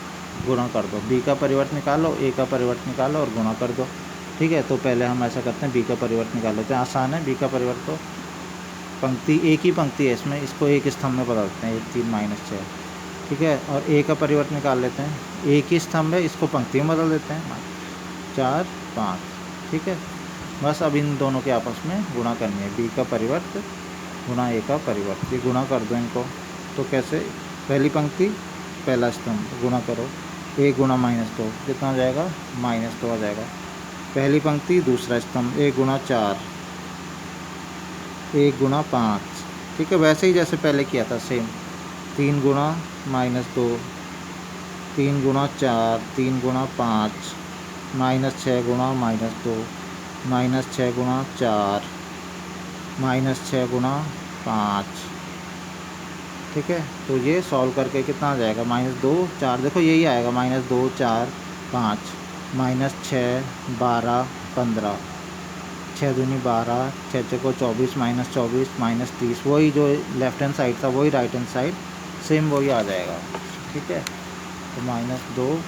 गुणा कर दो। बी का परिवर्त निकालो, ए का परिवर्त निकालो और गुणा कर दो। ठीक है, तो पहले हम ऐसा करते हैं, बी का परिवर्त निकाल लेते हैं। आसान है, बी का परिवर्त तो पंक्ति एक ही पंक्ति है इसमें, इसको एक स्तंभ में बदलते हैं, 3 -6। ठीक है, और ए का परिवर्त निकाल लेते हैं, एक ही स्तंभ है, इसको पंक्ति में बदल देते हैं, 4 5। ठीक है, बस अब इन दोनों के आपस में गुणा करनी है, बी का परिवर्त गुणा ए का परिवर्त। ये गुणा कर दो इनको। तो कैसे, पहली पंक्ति पहला स्तंभ गुणा करो, ए गुणा -2 कितना आ जाएगा, -2 आ जाएगा। पहली पंक्ति दूसरा स्तंभ, ए गुणा 4, ए गुणा 5। ठीक है, वैसे ही जैसे पहले किया था सेम, 3 गुणा -2, 3 गुणा 4, 3 गुणा 5, -6 गुणा -2, -6 गुणा 4, -6 गुणा 5। ठीक है, तो ये सॉल्व करके कितना आ जाएगा, -2 4, देखो यही आएगा, -2 4 5, -6 12 15, 6 दूनी 12, 6 6 को 24, -24 -30, वही जो लेफ्ट हैंड साइड था वही राइट हैंड साइड सेम वही आ जाएगा। ठीक है, तो -2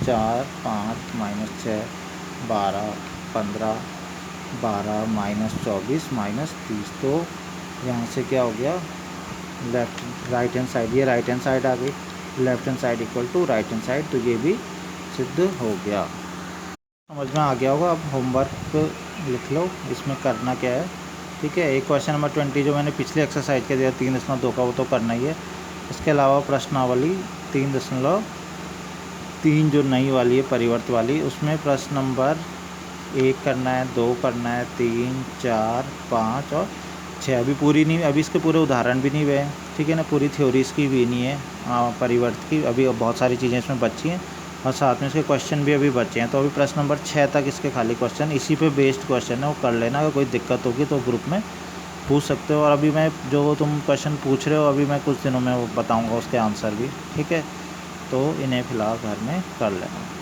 4 5 -6 12 15 12 -24 -30। तो यहाँ से क्या हो गया, राइट हैंड साइड, ये राइट हैंड साइड आ गई, left hand side equal to right hand side, तो ये भी सिद्ध हो गया। समझ में आ गया होगा। अब होमवर्क लिख लो, इसमें करना क्या है। ठीक है, एक क्वेश्चन नंबर 20 जो मैंने पिछले एक्सरसाइज के दिया 3.2 का, वो तो करना ही है। इसके अलावा प्रश्नावली 3.3 जो नई वाली है परिवर्त वाली, उसमें प्रश्न नंबर 1 करना है, 2 करना है, 3 4 5 और 6 अभी पूरी नहीं, अभी इसके पूरे उदाहरण भी नहीं हुए हैं। ठीक है ना, पूरी थ्योरी इसकी भी नहीं है परिवर्त की, अभी बहुत सारी चीज़ें इसमें बची हैं और साथ में इसके क्वेश्चन भी अभी बचे हैं। तो अभी प्रश्न नंबर 6 तक इसके खाली क्वेश्चन, इसी पे बेस्ड क्वेश्चन है, वो कर लेना। अगर कोई दिक्कत होगी तो ग्रुप में पूछ सकते हो। और अभी मैं जो तुम क्वेश्चन पूछ रहे हो अभी मैं कुछ दिनों में बताऊँगा उसके आंसर भी। ठीक है, तो इन्हें फ़िलहाल घर में कर लेना।